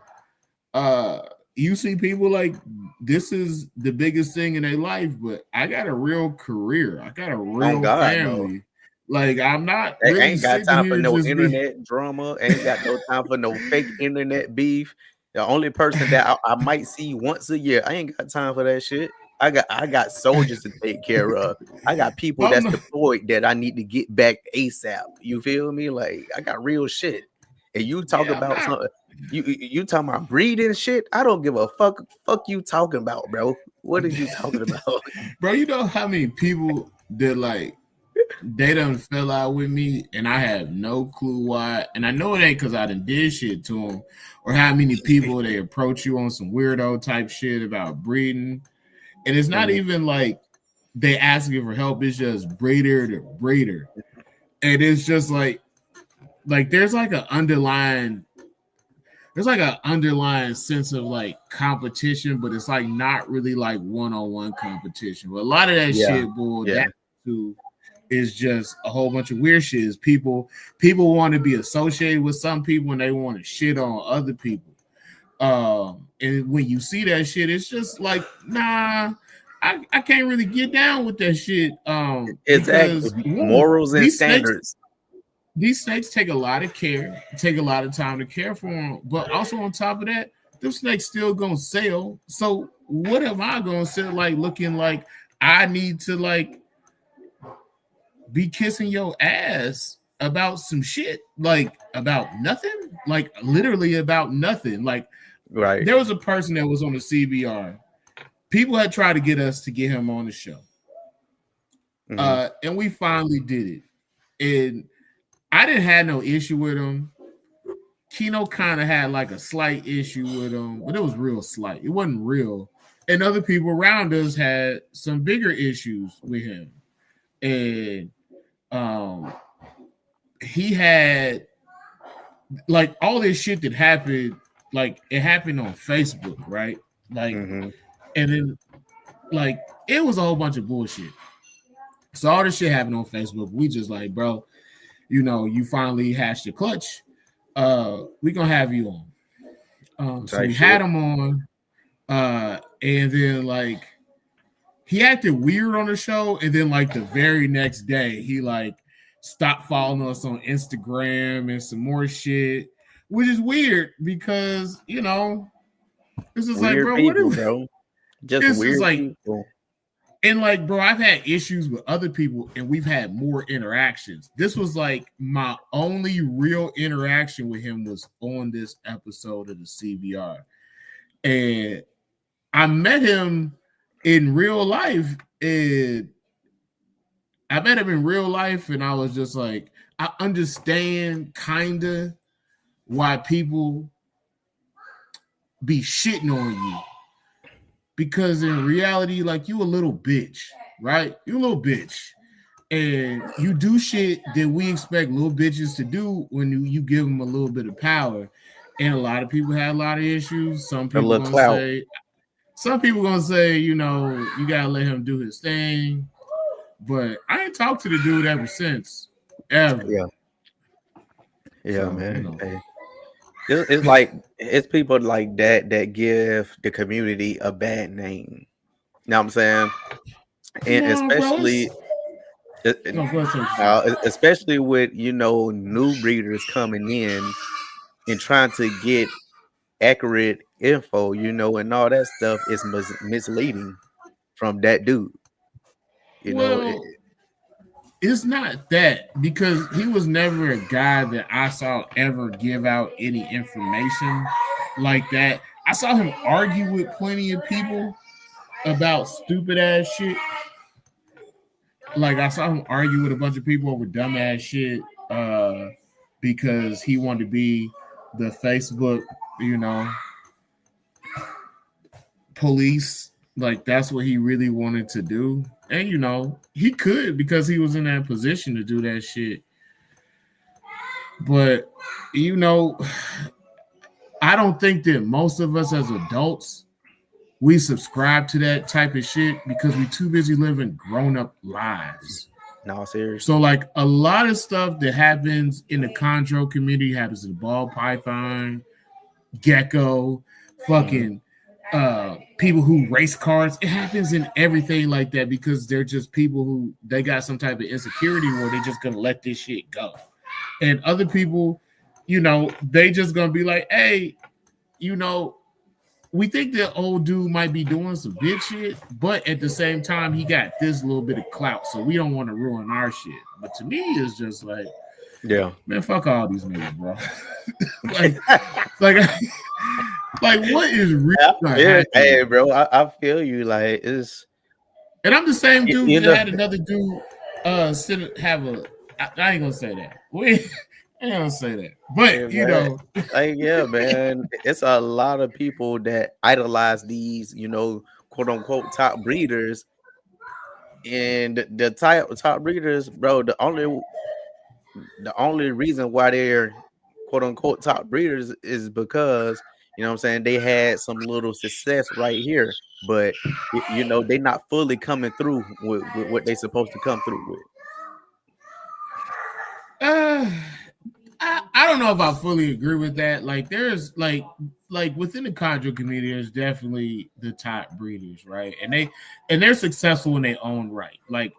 you see people like this is the biggest thing in their life, but I got a real career. I got a real family. No. Like, I'm not they really ain't got time for no internet drama. Ain't got no time for no fake internet beef. The only person that I might see once a year, I ain't got time for that shit. I got soldiers to take care of. I got people that's deployed that I need to get back ASAP. You feel me? Like, I got real shit. And you talk about something. You talking about breeding shit? I don't give a fuck. Fuck you talking about, bro. What are you talking about? Bro, you know how many people that like they done fell out with me and I have no clue why. And I know it ain't because I done did shit to them, or how many people they approach you on some weirdo type shit about breeding. And it's not even like they asking for help. It's just breeder to breeder. And it's just like there's like an underlying sense of like competition, but it's like not really like one-on-one competition. But a lot of that shit boiled down to is just a whole bunch of weird shit. Is people want to be associated with some people and they want to shit on other people. And when you see that shit, it's just like, nah, I can't really get down with that shit. Exactly. Morals and standards. These snakes take a lot of care, take a lot of time to care for them. But also on top of that, them snakes still gonna sell. So what am I gonna sell? Like looking like I need to like be kissing your ass about some shit, like about nothing, like literally about nothing. Like, right. There was a person that was on the CBR. People had tried to get us to get him on the show. And we finally did it. And I didn't have no issue with him. Kino kind of had like a slight issue with him, but it was real slight. It wasn't real. And other people around us had some bigger issues with him. And he had like all this shit that happened, like it happened on Facebook, right? Like, and then like it was a whole bunch of bullshit. So all this shit happened on Facebook. We just like, bro, you know, you finally hashed your clutch. We gonna have you on. So we had him on, and then like he acted weird on the show, and then like the very next day he like stopped following us on Instagram and some more shit, which is weird because you know this is weird like, bro, people, what is bro? Just weird like, people. And like, bro, I've had issues with other people and we've had more interactions. This was like my only real interaction with him was on this episode of the CBR. And I met him in real life. And I was just like, I understand kind of why people be shitting on you. Because in reality, like you a little bitch, right? You a little bitch. And you do shit that we expect little bitches to do when you give them a little bit of power. And a lot of people have a lot of issues. Some people gonna say, you know, you gotta let him do his thing. But I ain't talked to the dude ever since. Ever. Yeah, so, man. You know. Hey. It's like it's people like that give the community a bad name. You know what I'm saying? And especially with, you know, new breeders coming in and trying to get accurate info, you know, and all that stuff is misleading from that dude. You know, it's not that, because he was never a guy that I saw ever give out any information like that. I saw him argue with plenty of people about stupid ass shit. Like I saw him argue with a bunch of people over dumb ass shit because he wanted to be the Facebook, you know, police. Like that's what he really wanted to do. And you know, he could because he was in that position to do that shit. But you know, I don't think that most of us as adults we subscribe to that type of shit because we too busy living grown-up lives. No, serious. So like a lot of stuff that happens in the chondro community happens in the ball python, gecko, fucking people who race cars. It happens in everything like that because they're just people who they got some type of insecurity where they're just gonna let this shit go. And other people, you know, they just gonna be like, hey, you know, we think that old dude might be doing some big shit, but at the same time, he got this little bit of clout, so we don't want to ruin our shit. But to me, it's just like, Yeah. man, fuck all these niggas, bro. like, what is real? Hey, bro, I feel you. Like it's, and I'm the same dude you that know, had another dude have a. I ain't gonna say that. I ain't gonna say that, but yeah, you man. know, Like yeah, man, it's a lot of people that idolize these, you know, quote unquote top breeders, and the top breeders, bro. The only reason why they're quote unquote top breeders is because you know what I'm saying they had some little success right here, but you know they not fully coming through with what they supposed to come through with. I don't know if I fully agree with that. Like, there's like within the chondro community, there's definitely the top breeders, right? And they're successful in their own right. Like,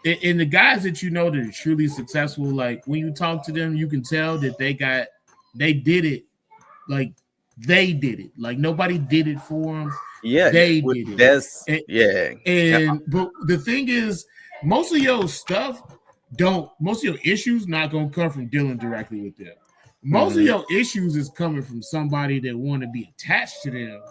and the guys that you know that are truly successful, like when you talk to them, you can tell that they did it. Like they did it. Like nobody did it for them. Yeah, they did it. That's But the thing is, most of your stuff most of your issues not gonna come from dealing directly with them. Most of your issues is coming from somebody that want to be attached to them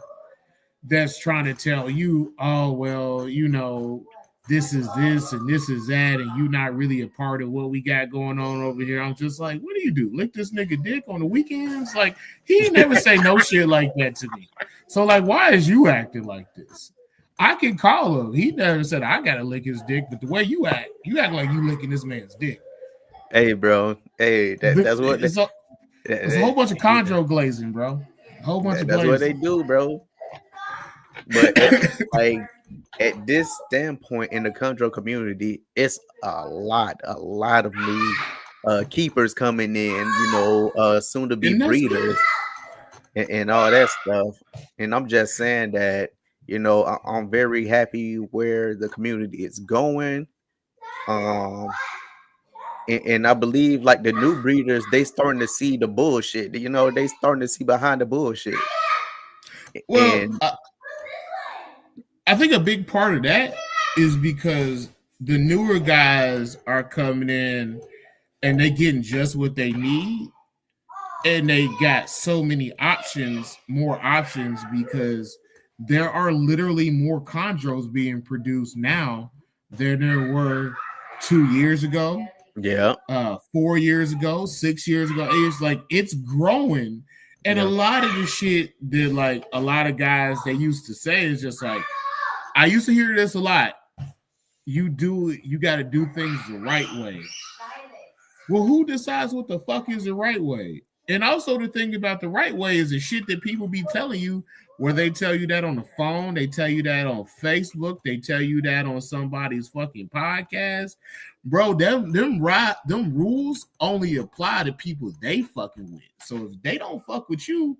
that's trying to tell you, oh well, you know, this is this and this is that, and you not really a part of what we got going on over here. I'm just like, what do you do? Lick this nigga dick on the weekends? Like, he never say no shit like that to me. So like, why is you acting like this? I can call him. He never said I gotta lick his dick, but the way you act like you licking this man's dick. Hey, bro. Hey, that's what it's a whole bunch of chondro glazing, bro. A whole bunch of glazing. That's what they do, bro. But like at this standpoint in the chondro community, it's a lot of new keepers coming in, you know, soon to be breeders and all that stuff. And I'm just saying that, you know, I'm very happy where the community is going. And I believe like the new breeders, they starting to see the bullshit. You know, they starting to see behind the bullshit. Well, I think a big part of that is because the newer guys are coming in and they getting just what they need. And they got so many options, more options, because there are literally more chondros being produced now than there were 2 years ago. Yeah. 4 years ago, 6 years ago. It's like it's growing. And a lot of the shit that like a lot of guys they used to say is just like, I used to hear this a lot. You got to do things the right way. Well, who decides what the fuck is the right way? And also the thing about the right way is the shit that people be telling you, where they tell you that on the phone, they tell you that on Facebook, they tell you that on somebody's fucking podcast. Bro, them rules only apply to people they fucking with. So if they don't fuck with you,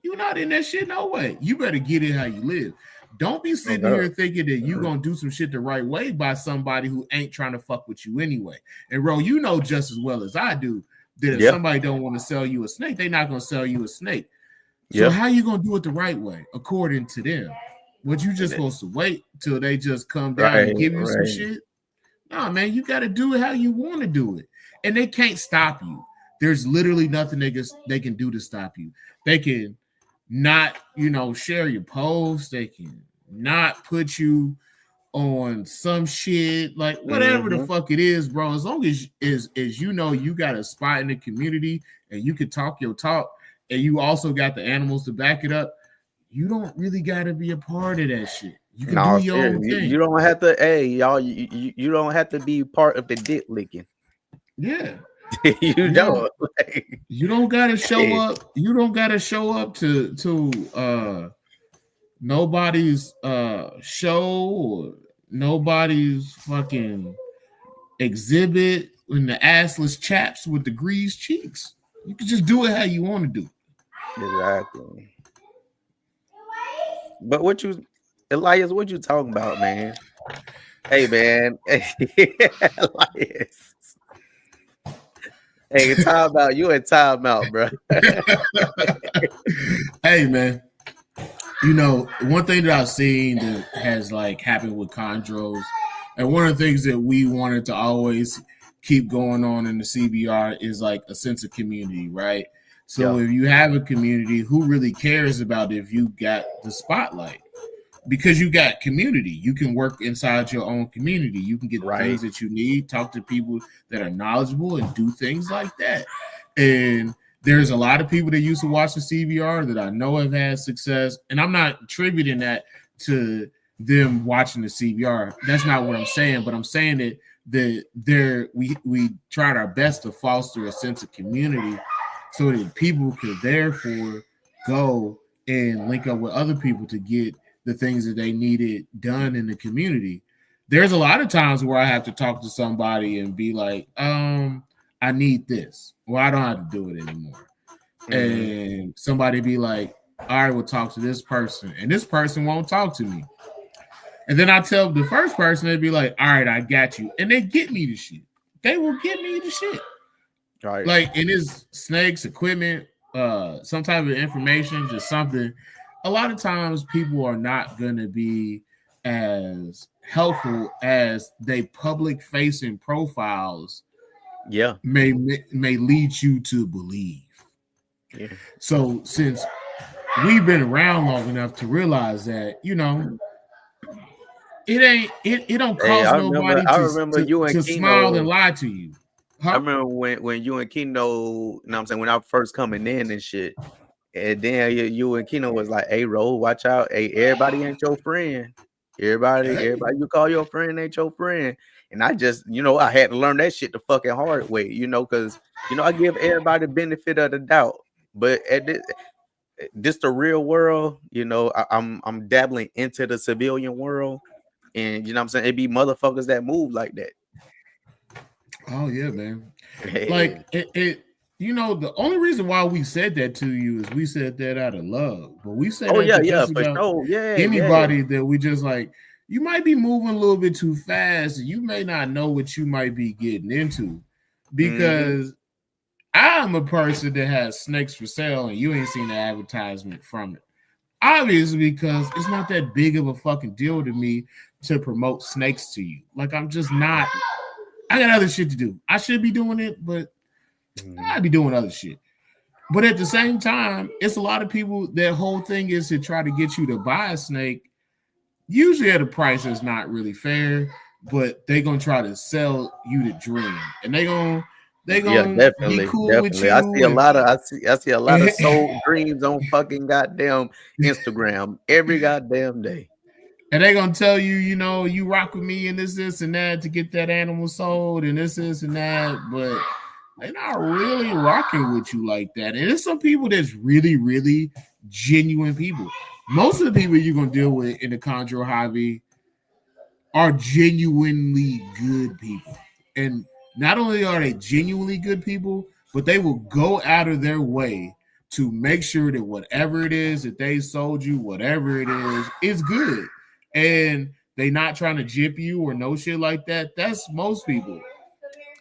you're not in that shit no way. You better get it how you live. Don't be sitting here thinking that you're going to do some shit the right way by somebody who ain't trying to fuck with you anyway. And bro, you know just as well as I do that if somebody don't want to sell you a snake, they're not going to sell you a snake. So how you going to do it the right way according to them? What you just supposed to wait till they just come down and give you some shit? No, man, you got to do it how you want to do it. And they can't stop you. There's literally nothing they can do to stop you. They can not, you know, share your posts. They can not put you on some shit, like whatever the fuck it is, bro. As long as you know you got a spot in the community and you can talk your talk and you also got the animals to back it up, you don't really got to be a part of that shit. You can do No, your own seriously, you thing. don't have to. Hey, y'all, you don't have to be part of the dick licking. Yeah. You You know, don't like, you don't gotta show hey, up. You don't gotta show up to nobody's show or nobody's fucking exhibit in the assless chaps with the greased cheeks. You can just do it how you want to do it. exactly. But what you, Elias? What you talking about, man? Hey, man. Elias. Hey, time out. You in time out, bro. Hey man, you know, one thing that I've seen that has like happened with chondros, and one of the things that we wanted to always keep going on in the CBR is like a sense of community, right? So Yeah, if you have a community, who really cares about if you got the spotlight? Because you got community, you can work inside your own community. You can get the right. things that you need, talk to people that are knowledgeable, and do things like that. And there's a lot of people that used to watch the CBR that I know have had success, and I'm not attributing that to them watching the CBR. That's not what I'm saying, but I'm saying that we tried our best to foster a sense of community so that people could therefore go and link up with other people to get the things that they needed done in the community. There's a lot of times where I have to talk to somebody and be like, I need this. Well, I don't have to do it anymore. And somebody be like, all right, we'll talk to this person. And this person won't talk to me. And then I tell the first person, they'd be like, all right, I got you. And they get me the shit. They will get me the shit. Right. Like in his snakes, equipment, some type of information, just something. A lot of times people are not going to be as helpful as they public facing profiles Yeah. may lead you to believe. Yeah. So since we've been around long enough to realize that, you know, it don't Hey, cost nobody I remember you and to smile and Kino. lie to you. I Huh? remember when you and Kino, you know what I'm saying, when I first coming in and shit. And then you and Kino was like, hey, Ro, watch out. Hey, everybody ain't your friend. Everybody you call your friend ain't your friend. And I just, I had to learn that shit the fucking hard way, because, I give everybody the benefit of the doubt. But at this the real world, I'm dabbling into the civilian world. And you know what I'm saying? It be motherfuckers that move like that. Oh yeah, man. Yeah. Like it the only reason why we said that to you is we said that out of love. But we said Oh that yeah, to yeah, just for about sure. Yeah, yeah. anybody that we just like, you might be moving a little bit too fast and you may not know what you might be getting into. Because I'm a person that has snakes for sale and you ain't seen the advertisement from it. Obviously, because it's not that big of a fucking deal to me to promote snakes to you. Like, I'm just not. I got other shit to do. I should be doing it, but I'd be doing other shit. But at the same time, it's a lot of people. Their whole thing is to try to get you to buy a snake, usually at a price that's not really fair, but they're gonna try to sell you the dream, and they're gonna Yeah, be definitely, cool with definitely. I see you. a And lot of I see a lot of soul dreams on fucking goddamn Instagram every goddamn day. and they're gonna tell you, you rock with me and this and that to get that animal sold and this and that, but they're not really rocking with you like that. And there's some people that's really, really genuine people. Most of the people you're gonna deal with in the chondro hobby are genuinely good people. And not only are they genuinely good people, but they will go out of their way to make sure that whatever it is that they sold you, whatever it is good. And they not trying to jip you or no shit like that. That's most people.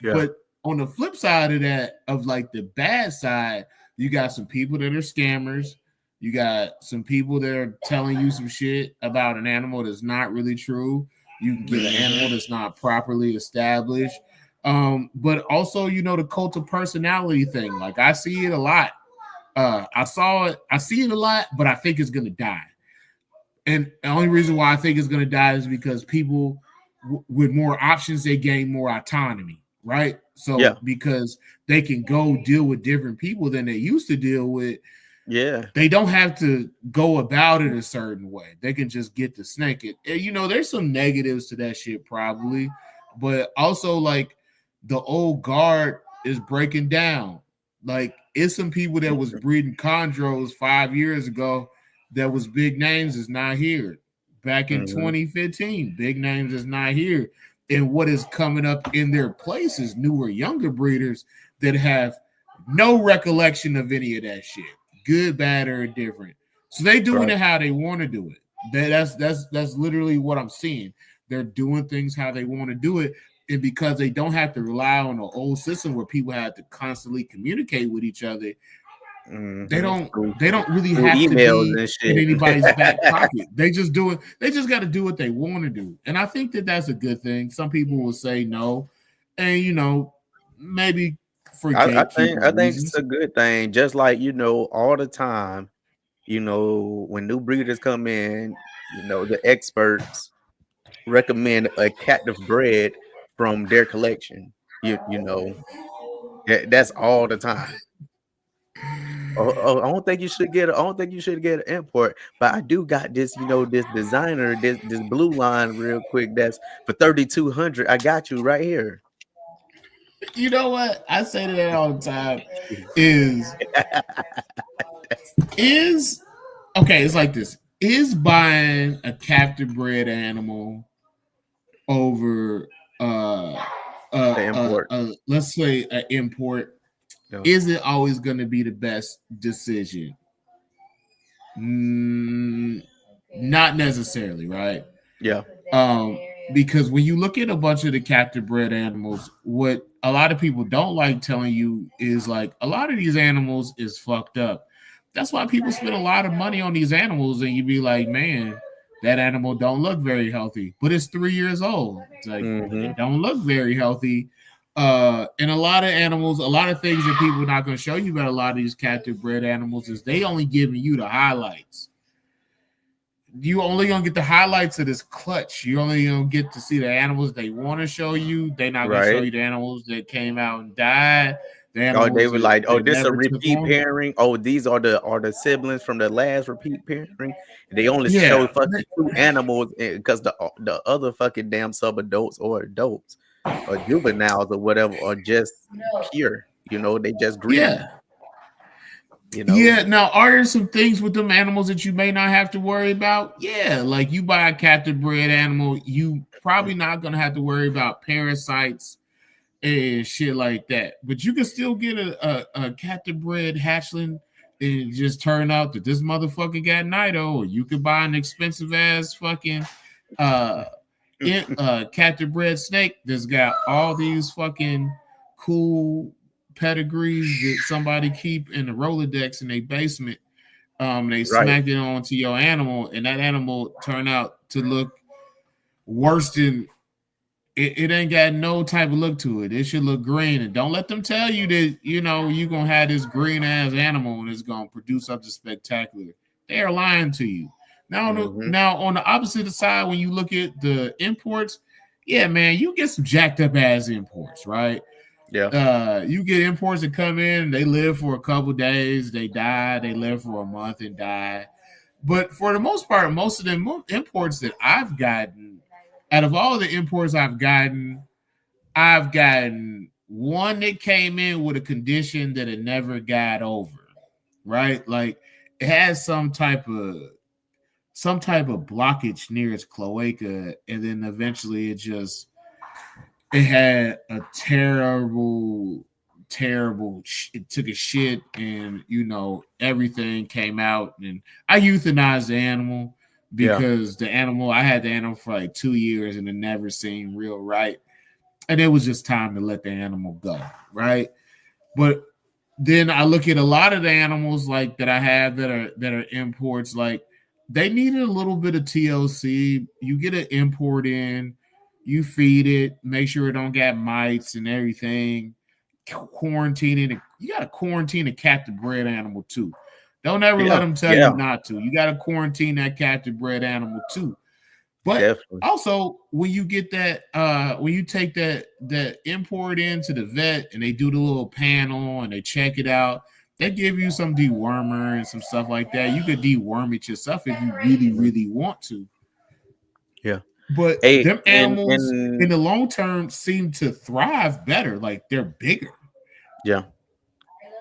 Yeah. But on the flip side of that, of like the bad side, you got some people that are scammers. You got some people that are telling you some shit about an animal that's not really true. You can get an animal that's not properly established. But also, the cult of personality thing. Like, I see it a lot. I see it a lot, but I think it's gonna die. And the only reason why I think it's gonna die is because people with more options, they gain more autonomy, right? So because they can go deal with different people than they used to deal with, Yeah. They don't have to go about it a certain way. They can just get the snake. There's some negatives to that shit probably, but also like the old guard is breaking down. Like it's some people that was breeding chondros 5 years ago that was big names is not here. Back in 2015, big names is not here. And what is coming up in their place is newer, younger breeders that have no recollection of any of that shit. Good, bad, or indifferent. So they doing it how they want to do it. That's literally what I'm seeing. They're doing things how they want to do it, and because they don't have to rely on the old system where people have to constantly communicate with each other, they don't really have to be in anybody's back pocket. They just do it. They just got to do what they want to do, and I think that that's a good thing. Some people will say no, and maybe. I think it's a good thing. Just like all the time, when new breeders come in, the experts recommend a captive bred from their collection. That's all the time. I don't think you should get. I don't think you should get an import. But I do got this, this designer, this blue line, real quick. That's for 3,200. I got you right here. You know what? I say that all the time. Is okay, it's like this. Is buying a captive bred animal over let's say an import, is it always going to be the best decision? Not necessarily, right? Yeah. Because when you look at a bunch of the captive bred animals, what a lot of people don't like telling you is like a lot of these animals is fucked up. That's why people spend a lot of money on these animals, and you be like, man, that animal don't look very healthy, but it's 3 years old. It's like it don't look very healthy. And a lot of animals, a lot of things that people are not going to show you about a lot of these captive bred animals is they only giving you the highlights. You only gonna get the highlights of this clutch. You only gonna get to see the animals they want to show you. They're not gonna show you the animals that came out and died. They were like, oh, this is a repeat pairing. Oh, these are the siblings from the last repeat pairing. They only show fucking 2 animals because the other fucking damn sub adults or adults or juveniles or whatever are just pure. They just green. Yeah. Now, are there some things with them animals that you may not have to worry about? Yeah, like you buy a captive bred animal, you probably not gonna have to worry about parasites and shit like that. But you can still get a captive bred hatchling and just turn out that this motherfucker got Nido, or you could buy an expensive ass fucking captive bred snake that's got all these fucking cool pedigrees that somebody keep in the Rolodex in their basement. They smacked it onto your animal, and that animal turned out to look worse than it ain't got no type of look to it. It should look green. And don't let them tell you that you're gonna have this green ass animal and it's gonna produce something spectacular. They are lying to you. Now on the opposite side, when you look at the imports, yeah, man, you get some jacked up ass imports, right? Yeah. You get imports that come in, they live for a couple days, they die, they live for a month and die. But for the most part, most of them imports that I've gotten, out of all the imports I've gotten one that came in with a condition that it never got over, right? Like it has some type of blockage near its cloaca, and then eventually it had a terrible, it took a shit, and everything came out, and I euthanized the animal because I had the animal for like 2 years and it never seemed real right, and it was just time to let the animal go, right? But then I look at a lot of the animals like that I have that are imports, like they needed a little bit of TLC. You get an import in, you feed it, make sure it don't got mites and everything. Quarantine it. You got to quarantine a captive bred animal too. Don't ever let them tell you not to. You got to quarantine that captive bred animal too. But also, when you get that, when you take that import into the vet and they do the little panel and they check it out, they give you some dewormer and some stuff like that. You could deworm it yourself if you really, really want to. Yeah. But Hey, them animals and in the long term seem to thrive better. Like they're bigger. yeah.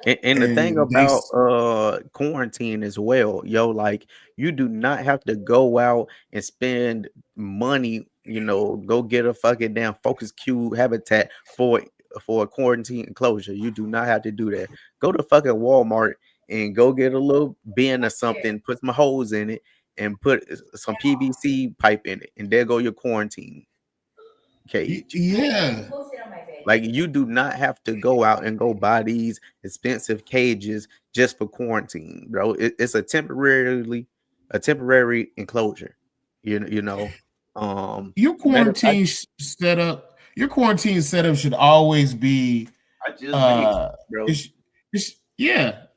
And the thing And they about quarantine as well, yo, like you do not have to go out and spend money, go get a fucking damn focus cube habitat for a quarantine enclosure. You do not have to do that. Go to fucking Walmart and go get a little bin or something, put some holes in it, and put some PVC pipe in it, and there go your quarantine cage. yeah. Like you do not have to go out and go buy these expensive cages just for quarantine, bro. It's a temporary enclosure. You know. Your Matter of fact, your quarantine setup should always be I just made it, bro.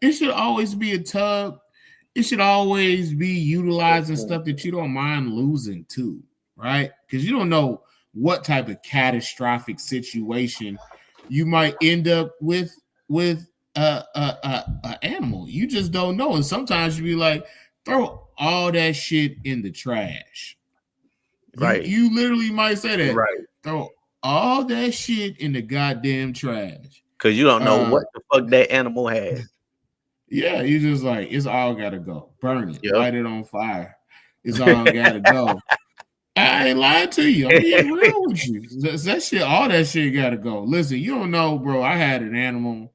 it should always be a tub. It should always be utilizing stuff that you don't mind losing to, right? Because you don't know what type of catastrophic situation you might end up with a animal. You just don't know, and sometimes you be like, throw all that shit in the trash. Right. You literally might say that. Right. Throw all that shit in the goddamn trash. Because you don't know what the fuck that animal had. Yeah, you just like, it's all gotta go. Burn it, Yep. light it on fire. It's all gotta go. I ain't lying to you. I'm being real with you. That shit, all that shit gotta go. Listen, you don't know, bro. I had an animal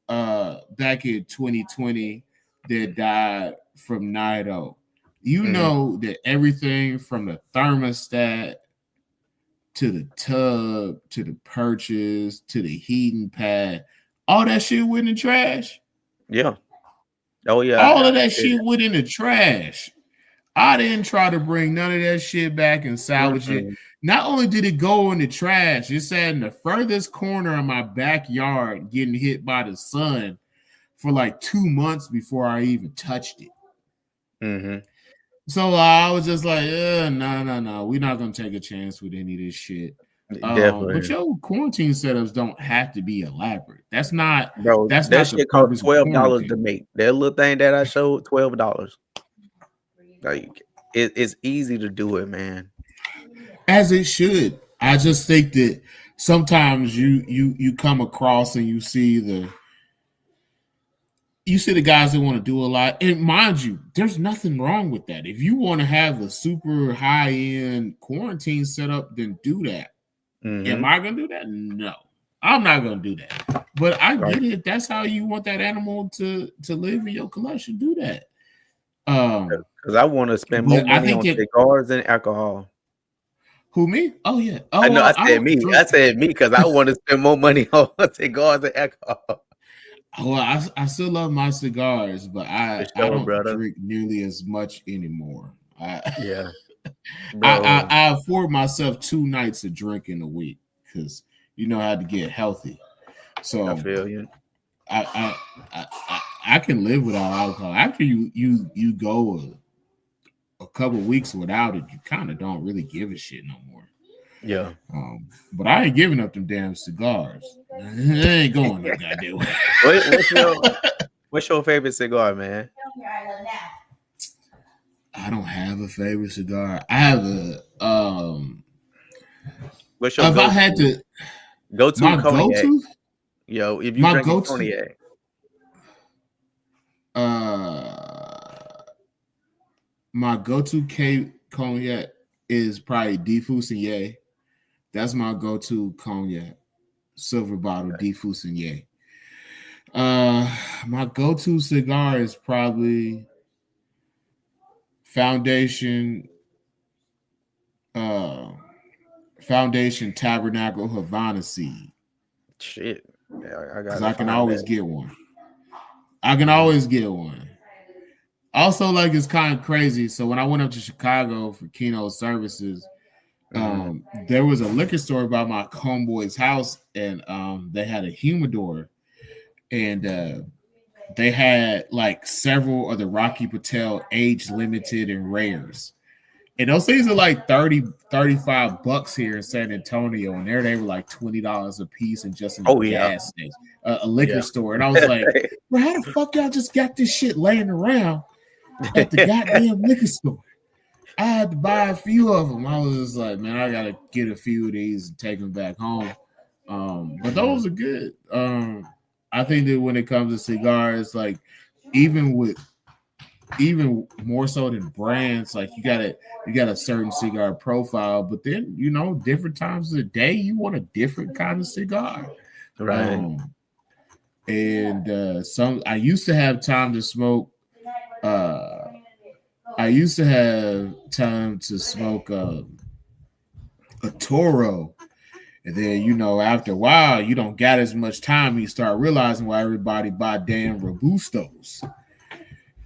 back in 2020 that died from Nido. You know that everything from the thermostat to the tub to the purchase to the heating pad, all that shit went in the trash. Yeah. Oh yeah. All of that shit went in the trash. I didn't try to bring none of that shit back and salvage it. Not only did it go in the trash, it sat in the furthest corner of my backyard getting hit by the sun for like 2 months before I even touched it. So I was just like, no. We're not going to take a chance with any of this shit. But your quarantine setups don't have to be elaborate. That's not, bro. That's that not shit cost $12 to make. That little thing that I showed, $12. Like it's easy to do it, man. As it should. I just think that sometimes you come across and you see the guys that want to do a lot. And mind you, there's nothing wrong with that. If you want to have a super high-end quarantine setup, then do that. Am I going to do that? No. I'm not going to do that. But I get it. If that's how you want that animal to live in your collection, do that. Because I want to spend more money on cigars and alcohol. Who, me? Oh, yeah. Oh, I know. I said me. I said me because I want to spend more money on cigars and alcohol. Well, I still love my cigars, but I don't brother. drink nearly as much anymore. Yeah. I afford myself 2 nights of drinking a week because you know how to get healthy. So I feel you. I can live without alcohol. After you go a couple weeks without it, you kind of don't really give a shit no more. Yeah. But I ain't giving up them damn cigars. It ain't going no goddamn way. What's your favorite cigar, man? I don't have a favorite cigar. I have a what's your if I had to go to my cognac? go-to? Yo, if you drink cognac. My go-to cognac is probably D Fusinier. That's my go-to cognac. Silver bottle D Fusinier. My go-to cigar is probably Foundation Tabernacle Havana Seed. Shit. Yeah, because I can always get one. I can always get one. Also, like, it's kind of crazy. So when I went up to Chicago for Keno services, there was a liquor store by my homeboy's house, and they had a humidor, and they had like several of the Rocky Patel age limited and rares. And those things are like 30, 35 bucks here in San Antonio. And there they were like $20 a piece and just in a Oh yeah, gas station, a liquor yeah. store. And I was like, well, how the fuck y'all just got this shit laying around at the goddamn liquor store? I had to buy a few of them. I was just like, man, I gotta get a few of these and take them back home. But those are good. I think that when it comes to cigars, like even more so than brands, like you got a certain cigar profile, but then different times of the day you want a different kind of cigar. Right. And some I used to have time to smoke. I used to have time to smoke a Toro. And then, after a while, you don't got as much time. You start realizing why everybody buy damn Robustos.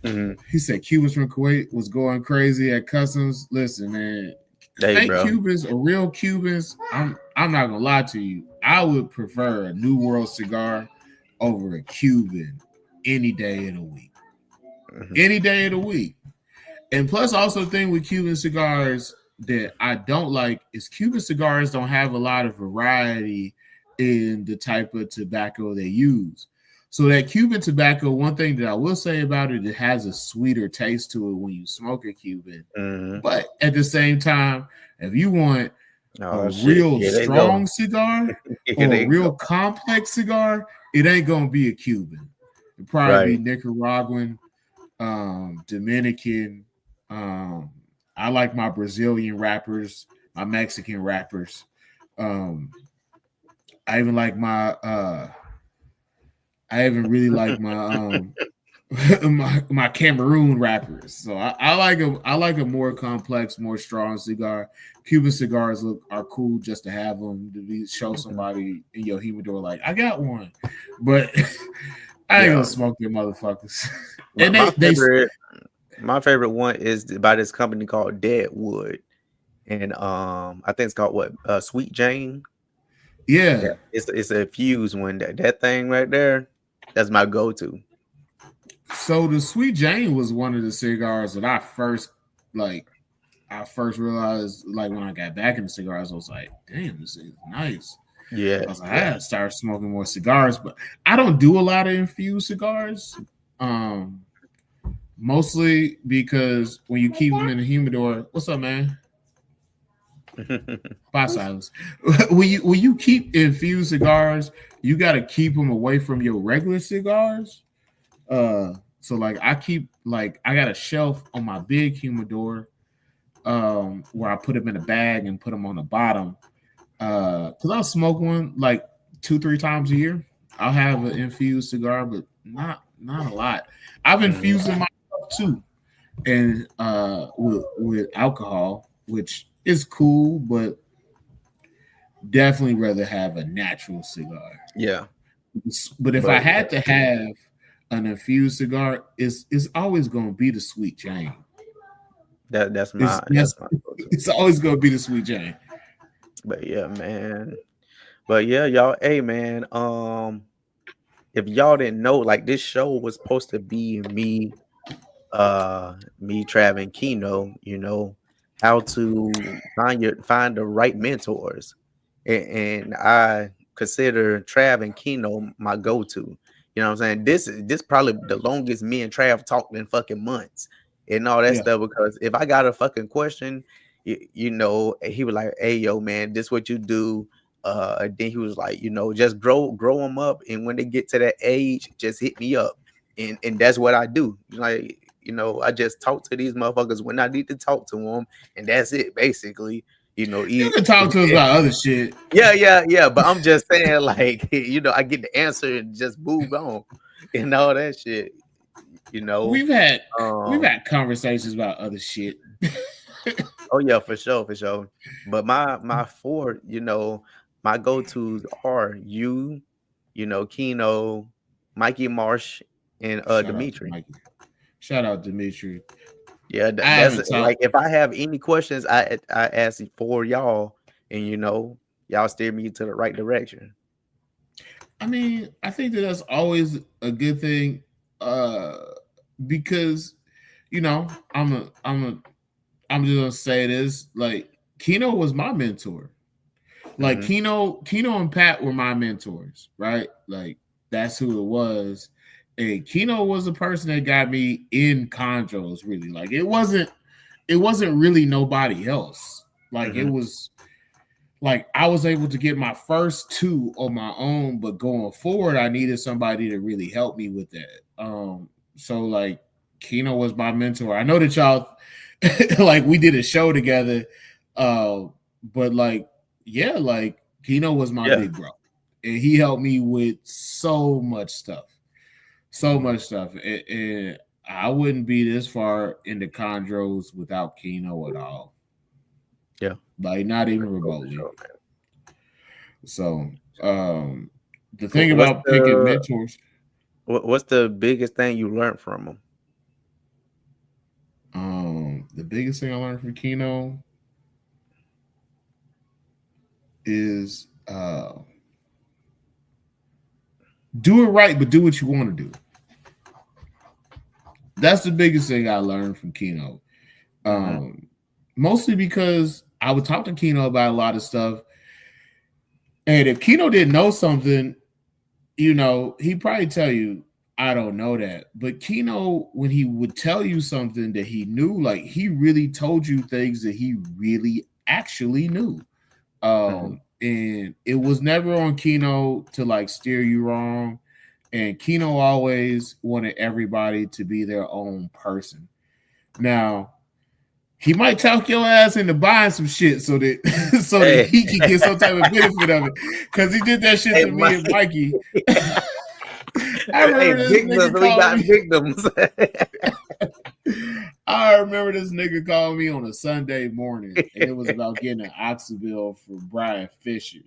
Mm-hmm. He said Cubans from Kuwait was going crazy at customs. Listen, man, Hey, fake bro. Cubans or real Cubans, I'm not gonna lie to you. I would prefer a New World cigar over a Cuban any day of the week. Mm-hmm. Any day of the week. And plus, also the thing with Cuban cigars that I don't like is Cuban cigars don't have a lot of variety in the type of tobacco they use. So that Cuban tobacco, one thing that I will say about it, it has a sweeter taste to it when you smoke a Cuban. Mm-hmm. But at the same time, if you want Oh, a shit. real Here they strong go. cigar Here or they a real go. complex cigar, it ain't gonna be a Cuban. It'll probably be Nicaraguan, Dominican. I like my Brazilian wrappers, my Mexican wrappers. I even like I even really like my my Cameroon wrappers. So I like a more complex, more strong cigar. Cuban cigars are cool just to have them to show somebody in your humidor like I got one, but I ain't gonna smoke them motherfuckers. And my favorite one is by this company called Deadwood, and I think it's called what Sweet Jane. Yeah, it's a fuse one. That thing right there, that's my go-to. So the Sweet Jane was one of the cigars that I first realized, like when I got back into cigars, I was like, damn, this is nice. Yeah, I was like, I gotta start smoking more cigars, but I don't do a lot of infused cigars. Mostly because when you keep them in the humidor, what's up, man? Bye, Silas. When you keep infused cigars, you gotta keep them away from your regular cigars. So like I got a shelf on my big humidor, where I put them in a bag and put them on the bottom. Cause I'll smoke one like 2-3 times a year. I'll have an infused cigar, but not a lot. I've infused in myself too, and with alcohol, which is cool, but definitely rather have a natural cigar. Yeah. But if I had to have an infused cigar, it's always going to be the Sweet Jane. That's it's always going to be the Sweet Jane. But yeah, man. But yeah, y'all. Hey, man. If y'all didn't know, like this show was supposed to be me, Trav, and Kino. How to find the right mentors, and I consider Trav and Kino my go-to. You know what I'm saying? This probably the longest me and Trav talked in fucking months and all that stuff. Because if I got a fucking question, he was like, "Hey, yo, man, this what you do." Then he was like, just grow them up, and when they get to that age, just hit me up, and that's what I do. Like, I just talk to these motherfuckers when I need to talk to them, and that's it, basically. You can talk to us about other shit. Yeah. But I'm just saying, like, I get the answer and just move on and all that shit. We've had conversations about other shit. Oh yeah, for sure. But my four, my go-tos are you, Kino, Mikey Marsh, and Dimitri. Shout out Dimitri. Yeah, that's like if I have any questions, I ask for y'all, and y'all steer me to the right direction. I mean, I think that's always a good thing, because I'm I'm just gonna say this: like Keno was my mentor. Like Keno and Pat were my mentors, right? Like that's who it was. And Keno was the person that got me in chondros. Really, like it wasn't really nobody else. Like it was. Like I was able to get my first 2 on my own, but going forward, I needed somebody to really help me with that. So like Keno was my mentor. I know that y'all like we did a show together, but like yeah, like Keno was my big bro, and he helped me with so much stuff, and I wouldn't be this far into chondros without Keno at all. Yeah. Like not even remotely. Sure, so the thing about picking mentors. What's the biggest thing you learned from them? The biggest thing I learned from Keno is do it right, but do what you want to do. That's the biggest thing I learned from Keno. Mostly because I would talk to Keno about a lot of stuff. And if Keno didn't know something, you know, he'd probably tell you, I don't know that. But Keno, when he would tell you something that he knew, like he really told you things that he really actually knew. And it was never on Keno to like steer you wrong. And Keno always wanted everybody to be their own person. Now, he might talk your ass into buying some shit so that that he can get some type of benefit of it. Because he did that shit to me and Mikey. I remember this nigga I remember this nigga calling me on a Sunday morning, and it was about getting an Oxybil for Brian Fisher.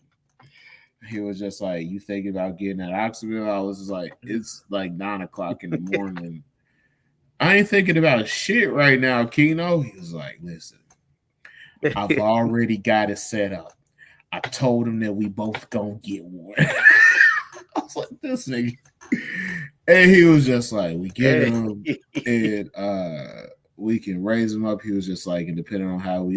He was just like, "You thinking about getting that Oxybil?" I was just like, "It's like 9 o'clock in the morning." I ain't thinking about shit right now, Keno. He was like, listen, I've already got it set up. I told him that we both gonna get one. I was like, this nigga. And he was just like, we get him and we can raise him up. He was just like, and depending on how they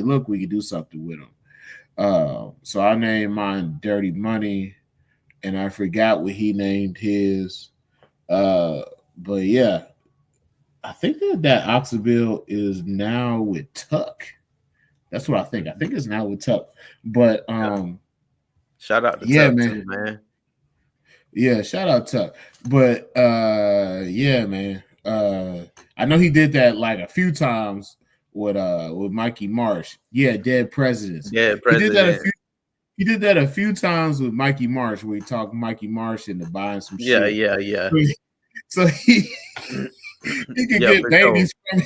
look, we can do something with them. So I named mine Dirty Money, and I forgot what he named his. But yeah. I think that Oxybil is now with Tuck. That's what I think. I think it's now with Tuck. But shout out to Tuck too, man. Yeah, shout out Tuck. But yeah, man. I know he did that like a few times with Mikey Marsh. Yeah, Dead Presidents. Yeah, President. He did that a few times with Mikey Marsh, where he talked Mikey Marsh into buying some shit. Yeah. So he can get babies from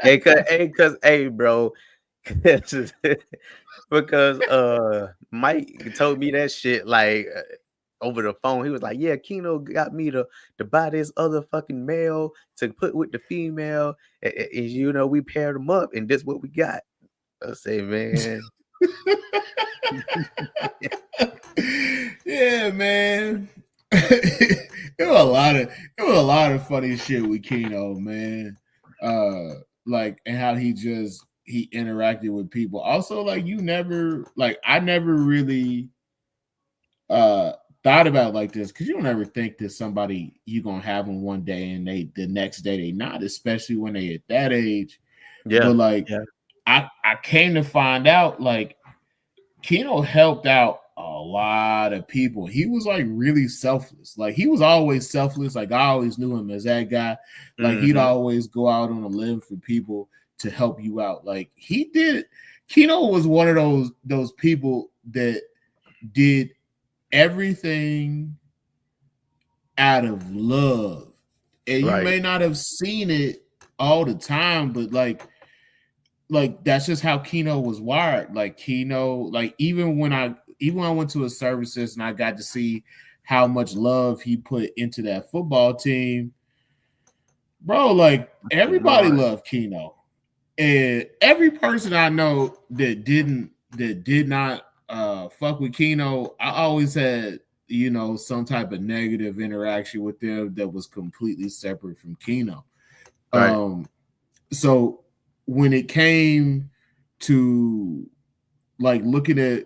hey, bro. Because Mike told me that shit like over the phone. He was like, yeah, Keno got me to buy this other fucking male to put with the female. And you know, we paired them up, and that's what we got. I say, man. Yeah, man. It was a lot of funny shit with Keno, man. Like, and how he interacted with people. Also, like I never really thought about like this, because you don't ever think that somebody you gonna have them one day and the next day they not, especially when they at that age. Yeah. But like I came to find out like Keno helped out a lot of people. He was like really selfless. Like he was always selfless. Like I always knew him as that guy. Like he'd always go out on a limb for people to help you out. Like he did. Keno was one of those people that did everything out of love. And you may not have seen it all the time, but like that's just how Keno was wired. Like Keno, like even when I went to his services and I got to see how much love he put into that football team, bro, like everybody loved Keno. And every person I know that did not fuck with Keno, I always had, you know, some type of negative interaction with them that was completely separate from Keno. Right. So when it came to like looking at,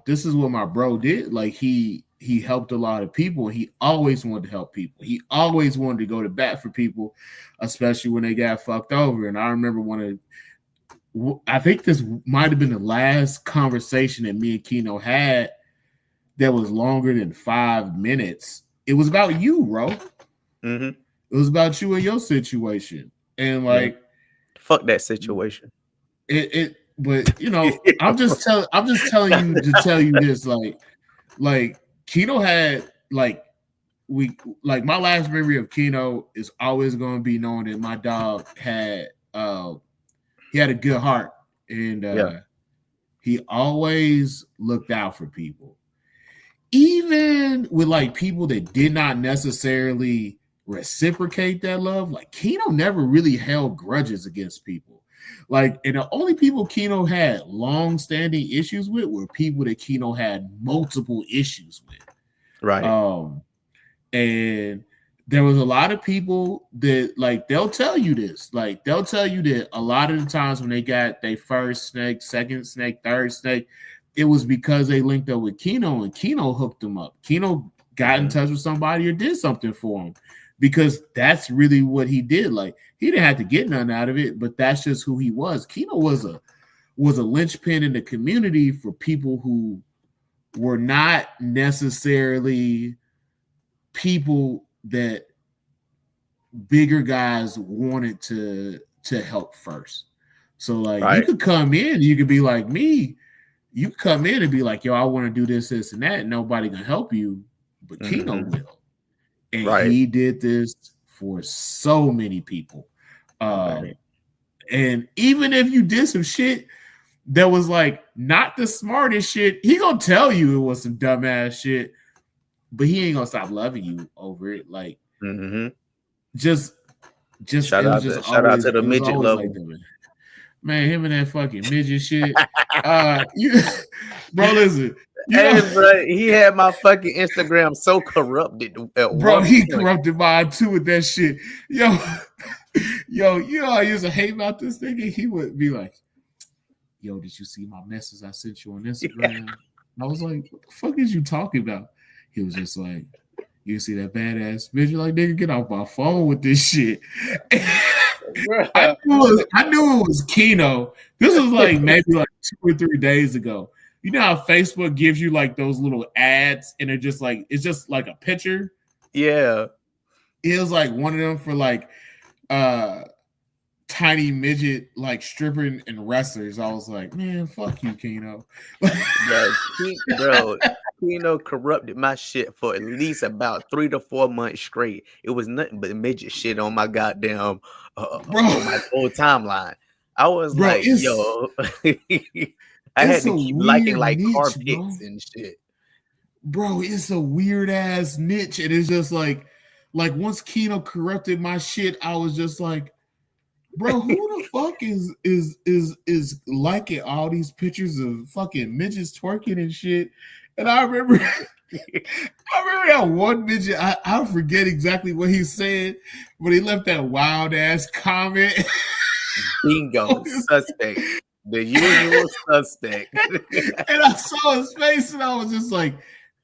this is what my bro did. Like he helped a lot of people. He always wanted to help people. He always wanted to go to bat for people, especially when they got fucked over. And I remember I think this might have been the last conversation that me and Keno had that was longer than 5 minutes. It was about you, bro. Mm-hmm. It was about you and your situation. And like, fuck that situation. But I'm just telling you to tell you this, like Keno had my last memory of Keno is always going to be knowing that my dog had he had a good heart, and he always looked out for people, even with like people that did not necessarily reciprocate that love. Like Keno never really held grudges against people. Like, and the only people Keno had long-standing issues with were people that Keno had multiple issues with. Right. And there was a lot of people that, like, they'll tell you this. Like, they'll tell you that a lot of the times when they got their first snake, second snake, third snake, it was because they linked up with Keno and Keno hooked them up. Keno got in touch with somebody or did something for him, because that's really what he did. Like, he didn't have to get nothing out of it, but that's just who he was. Keno was a linchpin in the community for people who were not necessarily people that bigger guys wanted to help first. So like, right. You could come in, you could be like me, you come in and be like, yo, I want to do this, this, and that, and nobody can help you, but Keno will. And he did this for so many people. And even if you did some shit that was like not the smartest shit, he gonna tell you it was some dumbass shit, but he ain't gonna stop loving you over it. Like, just shout out to the midget level. Like that, man, him and that fucking midget shit. Bro, listen. Bro, he had my fucking Instagram so corrupted. Bro, he corrupted mine too with that shit. Yo, I used to hate about this thing, and he would be like, yo, did you see my message I sent you on Instagram? I was like, what the fuck is you talking about? He was just like, you see that badass bitch? You're like, nigga, get off my phone with this shit. I knew it was Keno. This was like maybe like 2 or 3 days ago. You know how Facebook gives you like those little ads, and it's just like a picture? Yeah. It was like one of them for like tiny midget like stripping and wrestlers. I was like, man, fuck you, Keno. Bro, Keno corrupted my shit for at least about 3 to 4 months straight. It was nothing but midget shit on my goddamn on my whole timeline. I was like, yo, I had to keep liking like car pics and shit. Bro, it's a weird ass niche. And it's just like once Keno corrupted my shit, I was just like, bro, who the fuck is liking all these pictures of fucking midgets twerking and shit? And I remember that one midget, I forget exactly what he said, but he left that wild ass comment. Bingo, suspect. The usual suspect. And I saw his face and I was just like,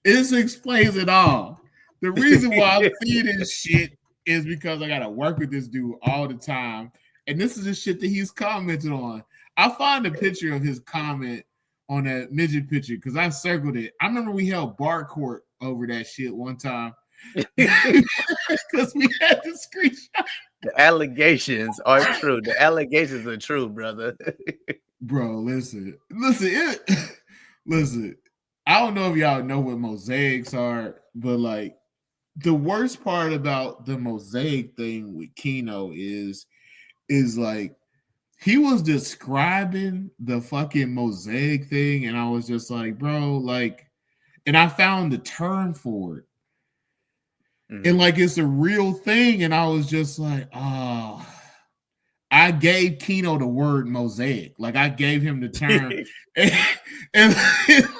this explains it all. The reason why I'm seeing this shit is because I gotta work with this dude all the time. And this is the shit that he's commented on. I'll find a picture of his comment on that midget picture because I circled it. I remember we held bar court over that shit one time because we had the screenshot. The allegations are true. The allegations are true, brother. Bro, listen. I don't know if y'all know what mosaics are, but like the worst part about the mosaic thing with Keno is like he was describing the fucking mosaic thing, and I was just like, bro, like, and I found the term for it. And like it's a real thing, and I was just like, oh, I gave Keno the word mosaic. Like I gave him the term, and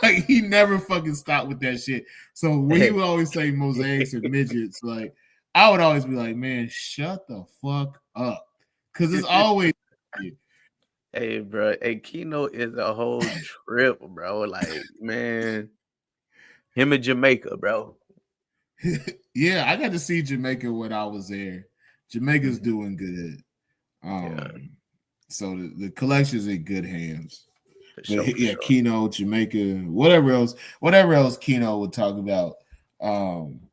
like he never fucking stopped with that shit. So when he would always say mosaics or midgets, like I would always be like, man, shut the fuck up. Because it's always Hey, bro. Hey, Keno is a whole trip, bro. Like, man, him in Jamaica, bro. Yeah, I got to see Jamaica when I was there. Jamaica's Mhm. doing good. Yeah, So the collection's in good hands. for But sure, for yeah, sure. Keno, Jamaica, whatever else Keno would talk about.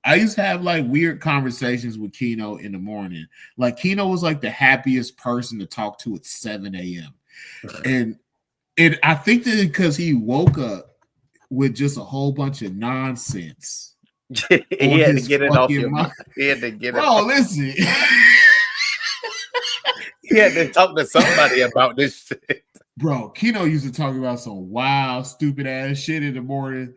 I used to have like weird conversations with Keno in the morning. Like Keno was like the happiest person to talk to at 7 a.m. And I think that because he woke up with just a whole bunch of nonsense He on had to his get it off your fucking mind. mind. He had to get it Bro, off. listen. He had to talk to somebody about this shit. Bro, Keno used to talk about some wild, stupid ass shit in the morning.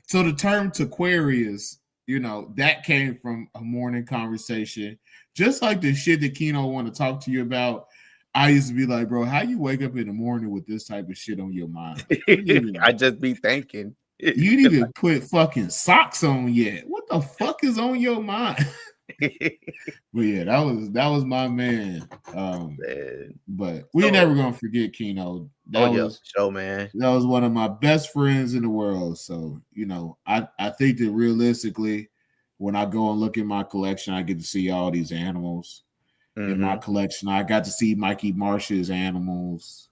So the term Taquarius, that came from a morning conversation. Just like the shit that Keno want to talk to you about. I used to be like, bro, how you wake up in the morning with this type of shit on your mind? Like, I just be thinking. you didn't even put fucking socks on yet. What the fuck is on your mind? But yeah, that was my man. Man. But we So- never gonna forget Keno. Oh yeah, for sure, man. That was one of my best friends in the world. So, I think that realistically, when I go and look at my collection, I get to see all these animals in my collection. I got to see Mikey Marsh's animals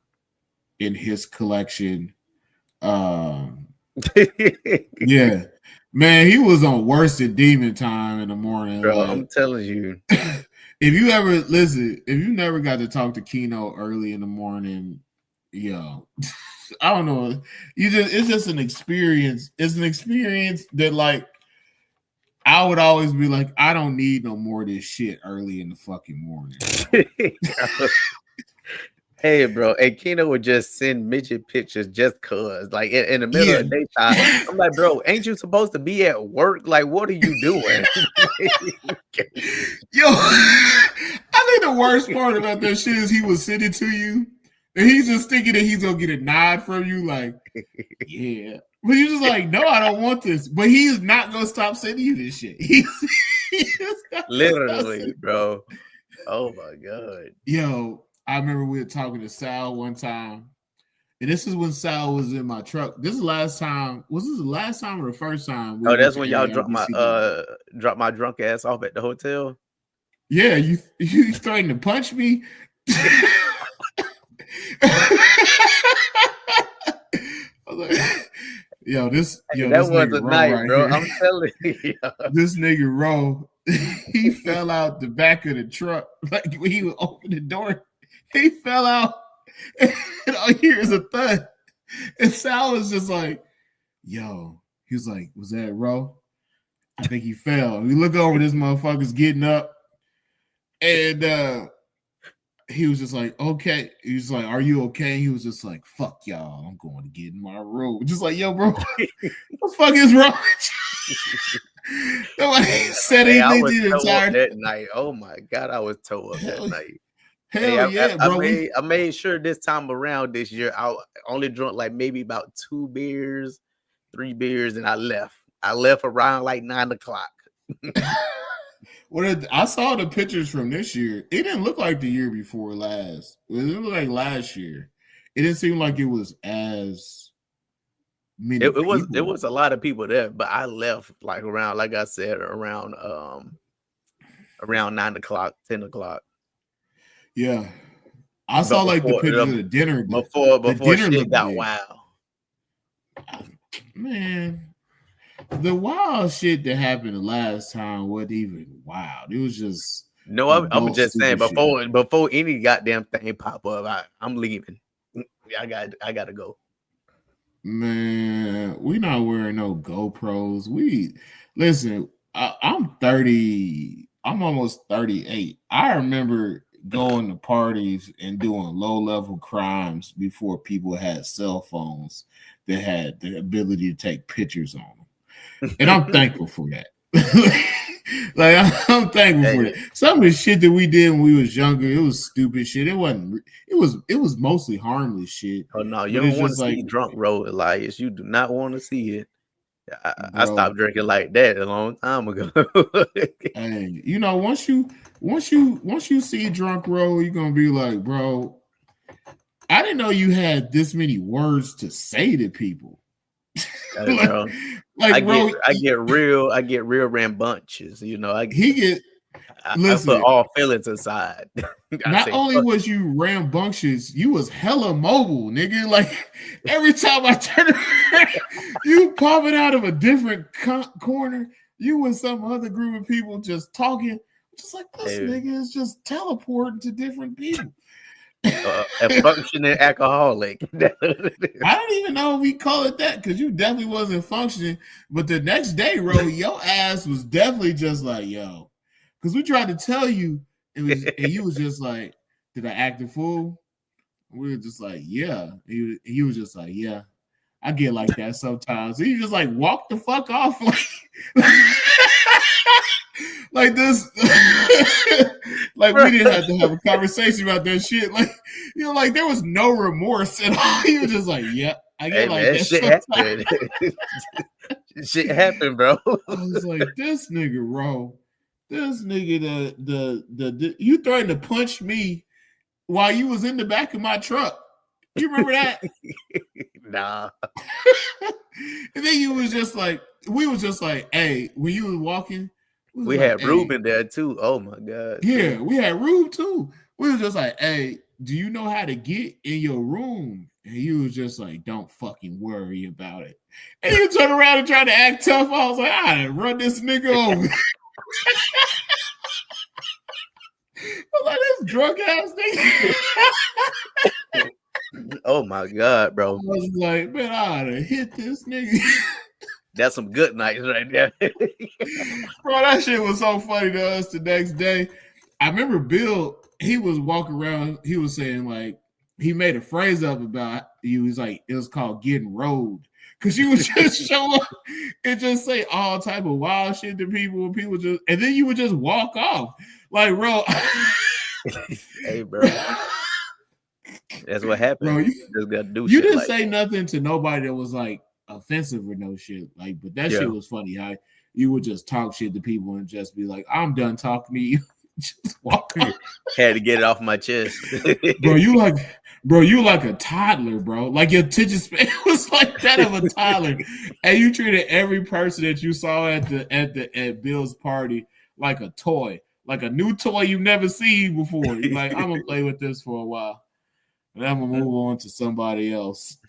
in his collection. Yeah. Man, he was on worse than demon time in the morning. Bro, like, I'm telling you. if you never got to talk to Keno early in the morning, yo, I don't know. It's just an experience. It's an experience that like I would always be like, I don't need no more of this shit early in the fucking morning. Hey, bro. Hey, Keno would just send midget pictures just cause. Like in the middle of the daytime. I'm like, bro, ain't you supposed to be at work? Like, what are you doing? Yo, I think the worst part about that shit is he was sending to you, and he's just thinking that he's gonna get a nod from you, like, yeah. But you're just like, no, I don't want this. But he's not gonna stop sending you this shit. He's Literally, bro. Oh my god. Yo, I remember we were talking to Sal one time, and this is when Sal was in my truck. This is the last time. Was this the last time or the first time? Oh, that's when y'all dropped my drunk ass off at the hotel. Yeah, you threatened to punch me. I was like, that was a night, right bro. here. I'm telling you. This nigga Ro, he fell out the back of the truck. Like when he would open the door, he fell out, and all you hear is a thud. And Sal was just like, yo, he was like, was that Ro? I think he fell. We look over, this motherfucker's getting up, and he was just like, okay. He was like, are you okay? He was just like, fuck y'all, I'm going to get in my room. Just like, yo, bro, what the fuck is wrong with you? Nobody said anything to the entire that night. Oh my god, I was toe up that night. Hell yeah, bro. I made sure this time around this year I only drunk like maybe about 2 beers, 3 beers, and I left. I left around like 9 o'clock. I saw the pictures from this year. It didn't look like the year before last. It looked like last year. It didn't seem like it was as many. It was a lot of people there, but I left like around, like I said, around 9 o'clock, 10 o'clock. Yeah, I saw like the pictures of the dinner before shit got wild. Man, the wild shit that happened the last time wasn't even wild. It was just I'm just saying before any goddamn thing pop up, I'm leaving. I gotta go. Man, we not wearing no GoPros. Listen. I'm 30. I'm almost 38. I remember going to parties and doing low-level crimes before people had cell phones that had the ability to take pictures on them. And I'm thankful for that. Like I'm thankful for that. Some of the shit that we did when we was younger, it was stupid shit. It was mostly harmless shit. Oh no, you don't want to see drunk road Elias. You do not want to see it. I stopped drinking like that a long time ago. And once you once you see Drunk Roll, you're gonna be like, bro, I didn't know you had this many words to say to people. Hey, bro. I get real rambunctious, you know. I put all feelings aside. Not only was you rambunctious, you was hella mobile, nigga. Like every time I turn around, you popping out of a different corner. You with some other group of people just talking, just like this nigga is just teleporting to different people. A functioning alcoholic. I don't even know if we call it that because you definitely wasn't functioning. But the next day, bro, your ass was definitely just like, yo, because we tried to tell you, and you was just like, did I act a fool? We were just like, yeah. And he was just like, yeah, I get like that sometimes. So you just like walk the fuck off, like this. Like we didn't have to have a conversation about that shit. Like, you know, like there was no remorse at all. He was just like, yeah, I get like that shit happened. Shit happened, bro. I was like, this nigga, bro. This nigga, the you threatened to punch me while you was in the back of my truck. You remember that? Nah. And then you was just like, we was just like, hey, when you was walking, we had Rube in there too. Oh my god. Yeah, we had Rube too. We was just like, hey, do you know how to get in your room? And he was just like, don't fucking worry about it. And you turn around and try to act tough. I was like, I run this nigga over. I'm like, this drunk ass nigga. Oh my god, bro. I was like, man, I ought to hit this nigga. That's some good nights right there. Bro, that shit was so funny to us the next day. I remember Bill, he was walking around, he was saying like, he made a phrase up about you. He was like, it was called getting rolled. Cause you would just show up and just say all type of wild shit to people, and people just, and then you would just walk off. Like, bro. Hey, bro. That's what happened. Bro, you just gotta do you shit didn't like say that. Nothing to nobody that was like offensive or no shit. Like, but that shit was funny. How you would just talk shit to people and just be like, I'm done talking to you. Just walk off. Had to get it off my chest. Bro, you like a toddler, bro. Like your attention span was like that of a toddler. And you treated every person that you saw at Bill's party like a toy, like a new toy you've never seen before. You're like, I'm gonna play with this for a while. And I'm gonna move on to somebody else.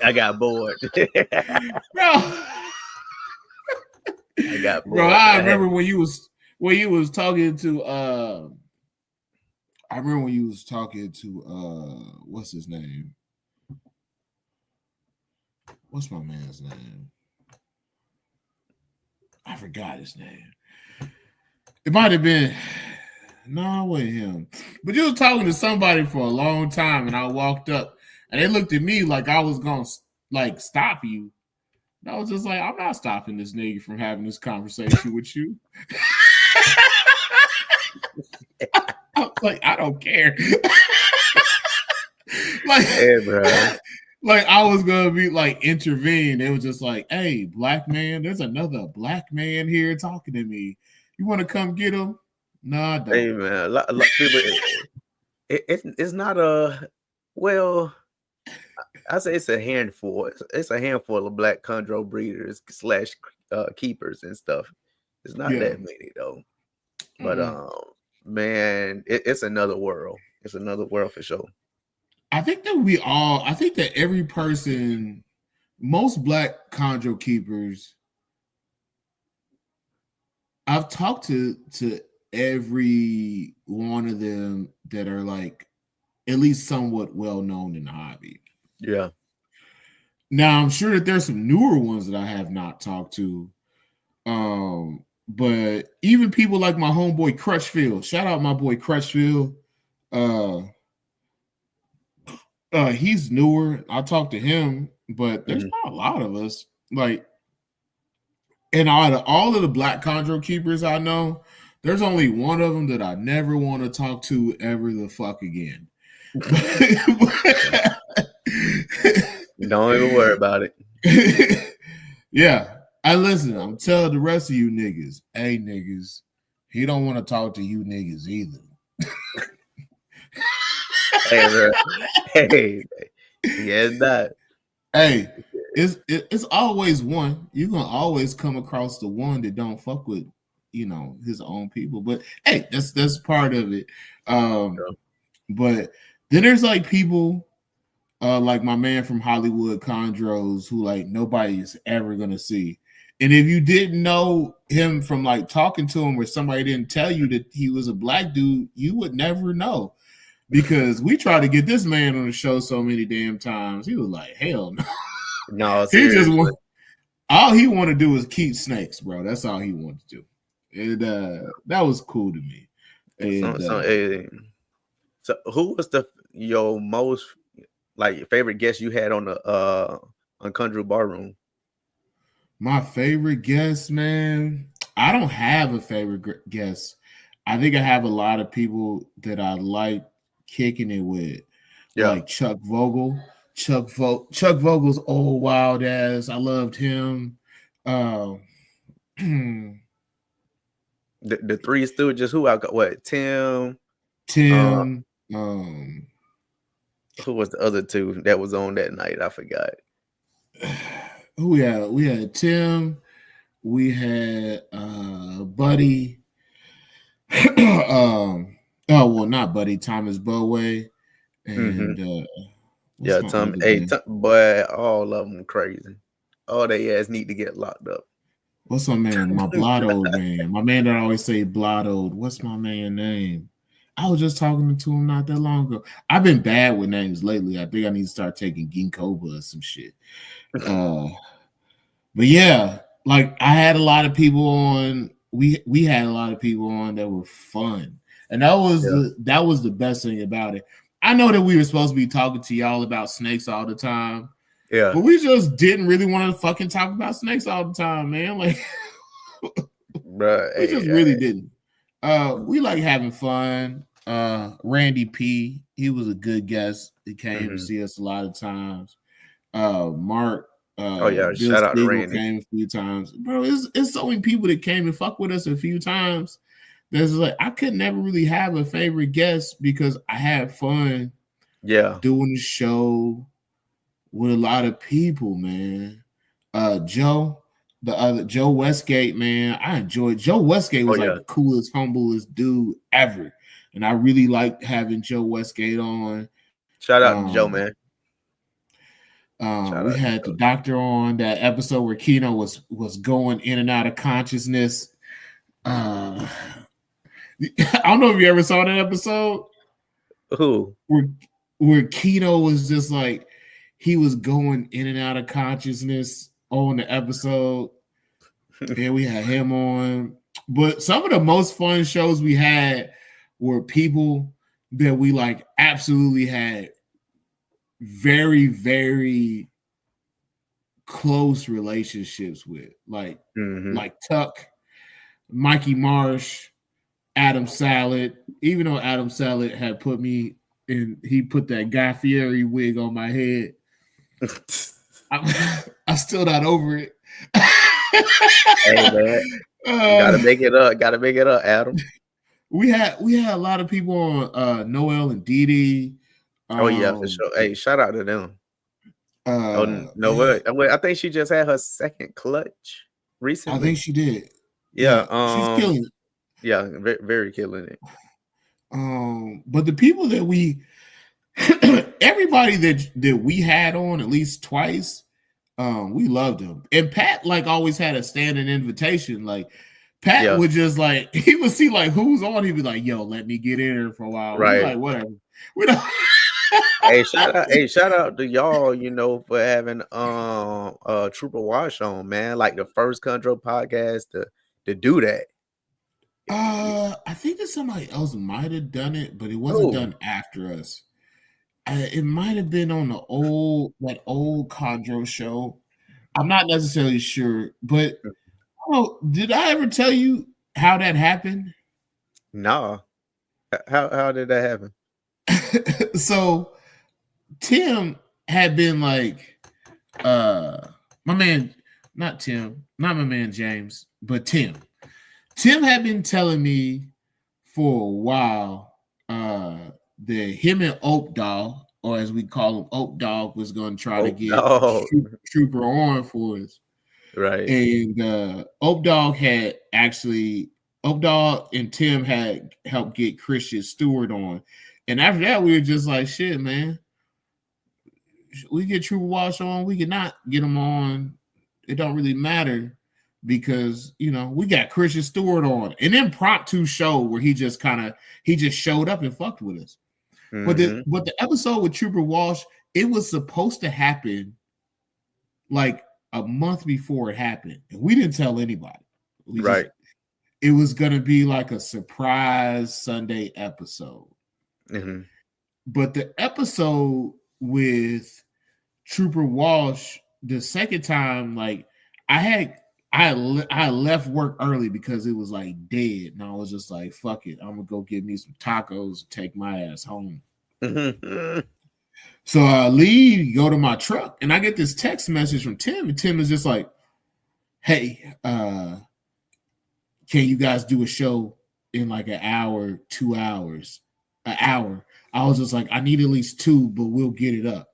I got bored. Bro. I got bored. Bro, I remember when you was talking to what's his name? What's my man's name? I forgot his name. It might have been no, it wasn't him. But you was talking to somebody for a long time, and I walked up, and they looked at me like I was gonna like stop you. And I was just like, I'm not stopping this nigga from having this conversation with you. I was like, I don't care. Like, hey, bro. Like I was gonna be like intervene. It was just like, hey, black man, there's another black man here talking to me. You want to come get him? No, I don't. Hey man, a lot of people. It's not a well. I say it's a handful. It's a handful of black chondro breeders / keepers and stuff. It's not that many though. But man, it's another world. It's another world for sure. I think that every person, most black chondro keepers, I've talked to every one of them that are like at least somewhat well known in the hobby. Yeah. Now I'm sure that there's some newer ones that I have not talked to. But even people like my homeboy Crutchfield, shout out my boy Crutchfield. He's newer. I talked to him, but there's not a lot of us. Like, and out of all of the black chondro keepers I know, there's only one of them that I never want to talk to ever the fuck again. Don't even worry about it. Yeah. I'm telling the rest of you niggas, hey niggas, He don't want to talk to you niggas either. Hey, bro. Hey, yeah, that. Hey, it's always one. You're gonna always come across the one that don't fuck with, his own people. But hey, that's part of it. But then there's like people like my man from Hollywood, Chondros, who like nobody is ever gonna see. And if you didn't know him from like talking to him, or somebody didn't tell you that he was a black dude, you would never know. Because we tried to get this man on the show so many damn times. He was like, hell no. No, He just seriously. all he wanted to do was keep snakes, bro. That's all he wanted to do. And that was cool to me. And So who was your most like favorite guest you had on the Conjure Barroom? my favorite guest, man, I don't have a favorite guest. I think I have a lot of people that I like kicking it with, like Chuck Vogel. Chuck Vogel's old wild ass. I loved him. The Three Stooges. Who I got? What? Tim. Who was the other two that was on that night? I forgot. Who we had? We had Tim. We had Buddy. Not Buddy. Thomas Boway. And Tom. But all of them crazy. All they ass need to get locked up. What's my man? My blottoed man. My man that I always say blottoed. What's my man name? I was just talking to him not that long ago. I've been bad with names lately. I think I need to start taking ginkgo or some shit. But yeah, like I had a lot of people on. We had a lot of people on that were fun, and that was the best thing about it. I know that we were supposed to be talking to y'all about snakes all the time. Yeah. But we just didn't really want to fucking talk about snakes all the time, man. Like, bruh, we just really didn't. We like having fun. Randy P, he was a good guest. He came to see us a lot of times. Mark, shout out to Randy. Came a few times. Bro, it's so many people that came and fuck with us a few times. There's like I could never really have a favorite guest because I had fun. Yeah, doing the show with a lot of people, man. Joe Westgate, man. I enjoyed Joe Westgate was like the coolest, humblest dude ever. And I really liked having Joe Westgate on. Shout out to Joe, man. We had the doctor on that episode where Keno was going in and out of consciousness. I don't know if you ever saw that episode. Who? Where Keno was just like he was going in and out of consciousness on the episode. And we had him on. But some of the most fun shows we had were people that we like absolutely had very, very close relationships with. Like Tuck, Mikey Marsh, Adam Salad. Even though Adam Salad had put me in, he put that Guy Fieri wig on my head. I'm still not over it. Hey man, gotta make it up. Gotta make it up, Adam. We had a lot of people on Noel and Didi. For sure. Hey, shout out to them. Noel. I think she just had her second clutch recently. I think she did. Yeah, she's killing it. Yeah, very, very killing it. But the people that we everybody that we had on at least twice, we loved them. And Pat like always had a standing invitation. Like Pat would just like he would see like who's on. He'd be like, "Yo, let me get in here for a while." Right? Like whatever. We don't. Hey, shout out to y'all. For having Trooper Wash on, man. Like the first Control podcast to do that. I think that somebody else might have done it, but it wasn't done after us. It might have been on that old Condro show. I'm not necessarily sure, but did I ever tell you how that happened? No. How did that happen? So Tim had been like my man, not my man James, but Tim Tim had been telling me for a while that him and Oak Dog, or as we call him, Oak Dog, was going to try to Oh get no. Trooper on for us. Right. And Oak Dog and Tim had helped get Christian Stewart on. And after that, we were just like, shit, man. We get Trooper Walsh on, we could not get him on. It don't really matter because we got Christian Stewart on an impromptu show where he just showed up and fucked with us. Mm-hmm. But the episode with Trooper Walsh, it was supposed to happen like a month before it happened, and we didn't tell anybody. It was gonna be like a surprise Sunday episode. Mm-hmm. But the episode with Trooper Walsh, the second time, like I left work early because it was like dead, and I was just like, "Fuck it, I'm gonna go get me some tacos and take my ass home." Mm-hmm. So I leave, go to my truck, and I get this text message from Tim, and Tim is just like, "Hey, can you guys do a show in like an hour, 2 hours, an hour?" I was just like, "I need at least 2, but we'll get it up."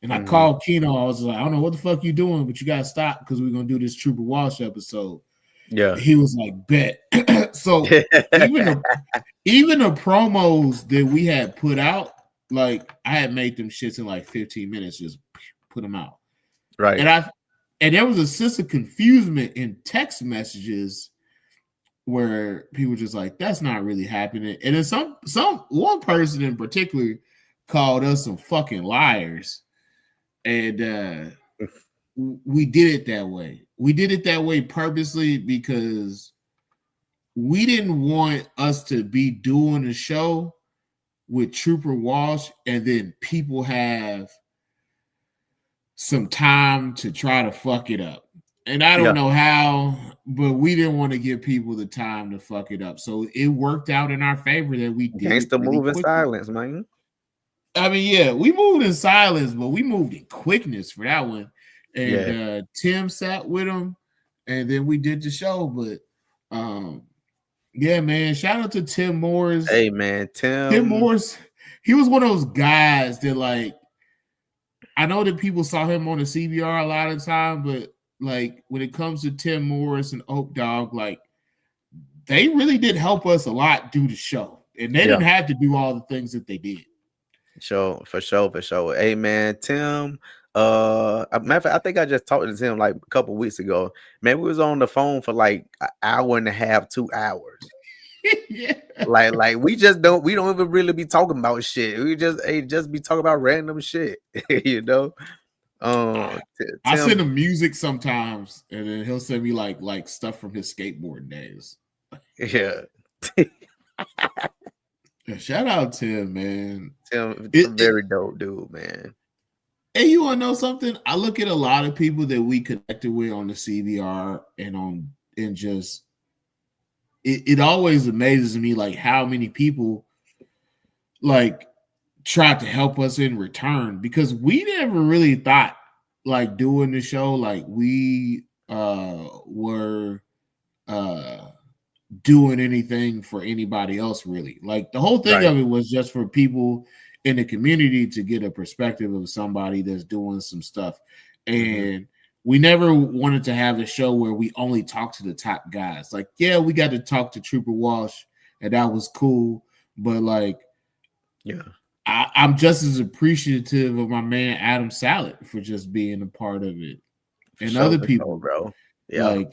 And I called Keno. I was like, "I don't know what the fuck you doing, but you gotta stop because we're gonna do this Trooper Walsh episode." Yeah. He was like, "Bet." So even the promos that we had put out, like I had made them shits in like 15 minutes, just put them out. Right. And there was a sense of confusement in text messages where people were just like, "That's not really happening." And then one person in particular called us some fucking liars. And we did it that way. We did it that way purposely because we didn't want us to be doing a show with Trooper Walsh and then people have some time to try to fuck it up. And I don't know how, but we didn't want to give people the time to fuck it up. So it worked out in our favor that we did. Gangsta move in silence, man. I mean, yeah, we moved in silence, but we moved in quickness for that one. And Tim sat with him, and then we did the show. But yeah, man, shout out to Tim Morris. Hey, man, Tim Morris, he was one of those guys that, like, I know that people saw him on the CBR a lot of the time, but like when it comes to Tim Morris and Oak Dog, like they really did help us a lot do the show, and they didn't have to do all the things that they did. For sure. Hey, man, Tim. Matter of fact, I think I just talked to Tim like a couple weeks ago. Man, we was on the phone for like an hour and a half, 2 hours. Yeah. Like we don't even really be talking about shit. We just be talking about random shit, I send him music sometimes, and then he'll send me like stuff from his skateboard days. Yeah. Shout out Tim, man. Tim, very dope dude, man. And you want to know something? I look at a lot of people that we connected with on the CBR and just it always amazes me like how many people like tried to help us in return, because we never really thought like doing the show like we were doing anything for anybody else really. Like the whole thing of it was just for people in the community to get a perspective of somebody that's doing some stuff. And we never wanted to have a show where we only talk to the top guys. Like, yeah, we got to talk to Trooper Walsh, and that was cool. But like, I'm just as appreciative of my man Adam Salad for just being a part of it, and other people, bro. Yeah,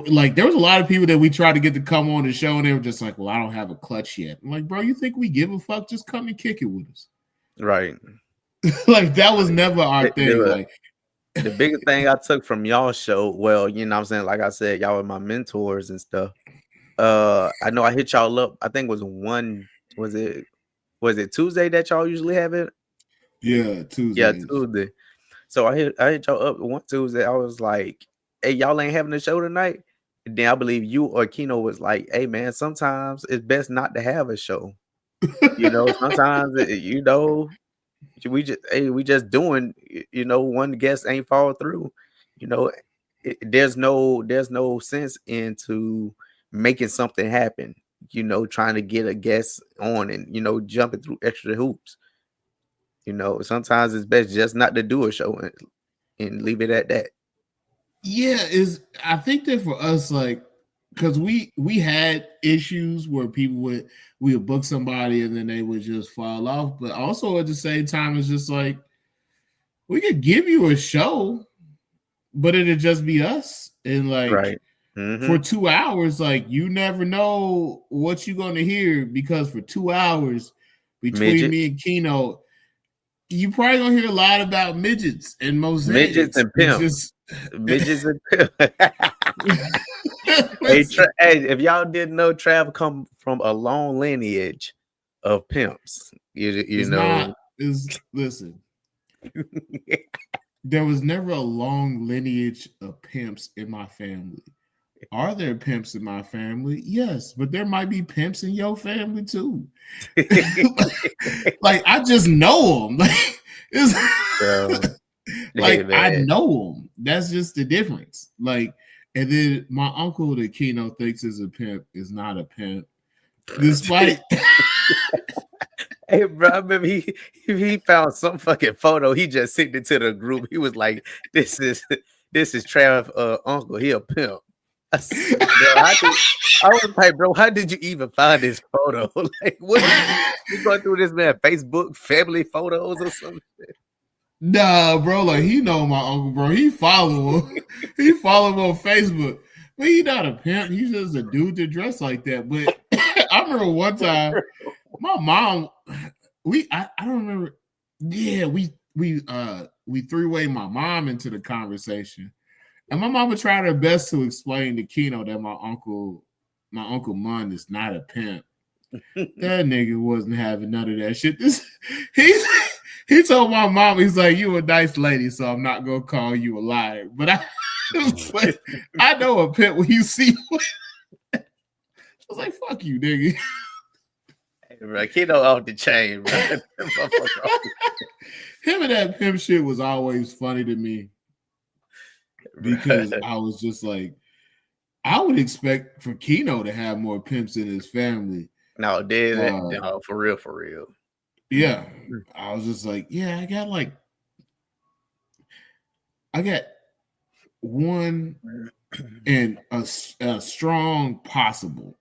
like there was a lot of people that we tried to get to come on the show, and they were just like, "Well, I don't have a clutch yet." I'm like, bro, you think we give a fuck? Just come and kick it with us, right? Like that was never our thing. Like the biggest thing I took from y'all show, well, you know what I'm saying? Like I said, y'all were my mentors and stuff. I know I hit y'all up. I think it was it Tuesday that y'all usually have it? Yeah, Tuesday. Yeah, Tuesday. So I hit y'all up one Tuesday. I was like, "Hey, y'all ain't having a show tonight?" And then I believe you or Keno was like, "Hey, man, sometimes it's best not to have a show. Sometimes we just doing, one guest ain't fall through. There's no sense into making something happen, you know, trying to get a guest on and, you know, jumping through extra hoops. You know, sometimes it's best just not to do a show and leave it at that. Yeah, I think that for us, like, because we had issues where we would book somebody and then they would just fall off, but also at the same time, it's just like we could give you a show, but it'd just be us, and like Right. for 2 hours, like you never know what you're gonna hear, because for 2 hours between me and Keno, you probably gonna hear a lot about midgets and mosaics. Midgets and pimps. Midgets and pimps. Hey, if y'all didn't know, Trav come from a long lineage of pimps. You know. Listen. There was never a long lineage of pimps in my family. Are there pimps in my family? Yes, but there might be pimps in your family too. Like I just know them. Like I know them. That's just the difference. Like, and then my uncle that Keno thinks is a pimp is not a pimp, despite. Hey, bro, I remember he found some fucking photo. He just sent it to the group. He was like, "This is Trav uncle. He a pimp." I was like, bro, how did you even find this photo? Like, what? You going through this man Facebook family photos or something? Nah, bro. Like he know my uncle, bro. He follow him. He follow him on Facebook. But he not a pimp. He's just a dude that dress like that. But I remember one time, my mom. I don't remember. Yeah, we three-way my mom into the conversation. And my mama tried her best to explain to Keno that my uncle Mun is not a pimp. That nigga wasn't having none of that shit. He told my mom, he's like, "You a nice lady, so I'm not gonna call you a liar." But I know a pimp when you see one. I was like, "Fuck you, nigga." Hey, bro, Keno off the chain, bro. Him and that pimp shit was always funny to me. Because I was just like, I would expect for Keno to have more pimps in his family. No, for real. Yeah. I was just like, yeah, I got one and a strong probable,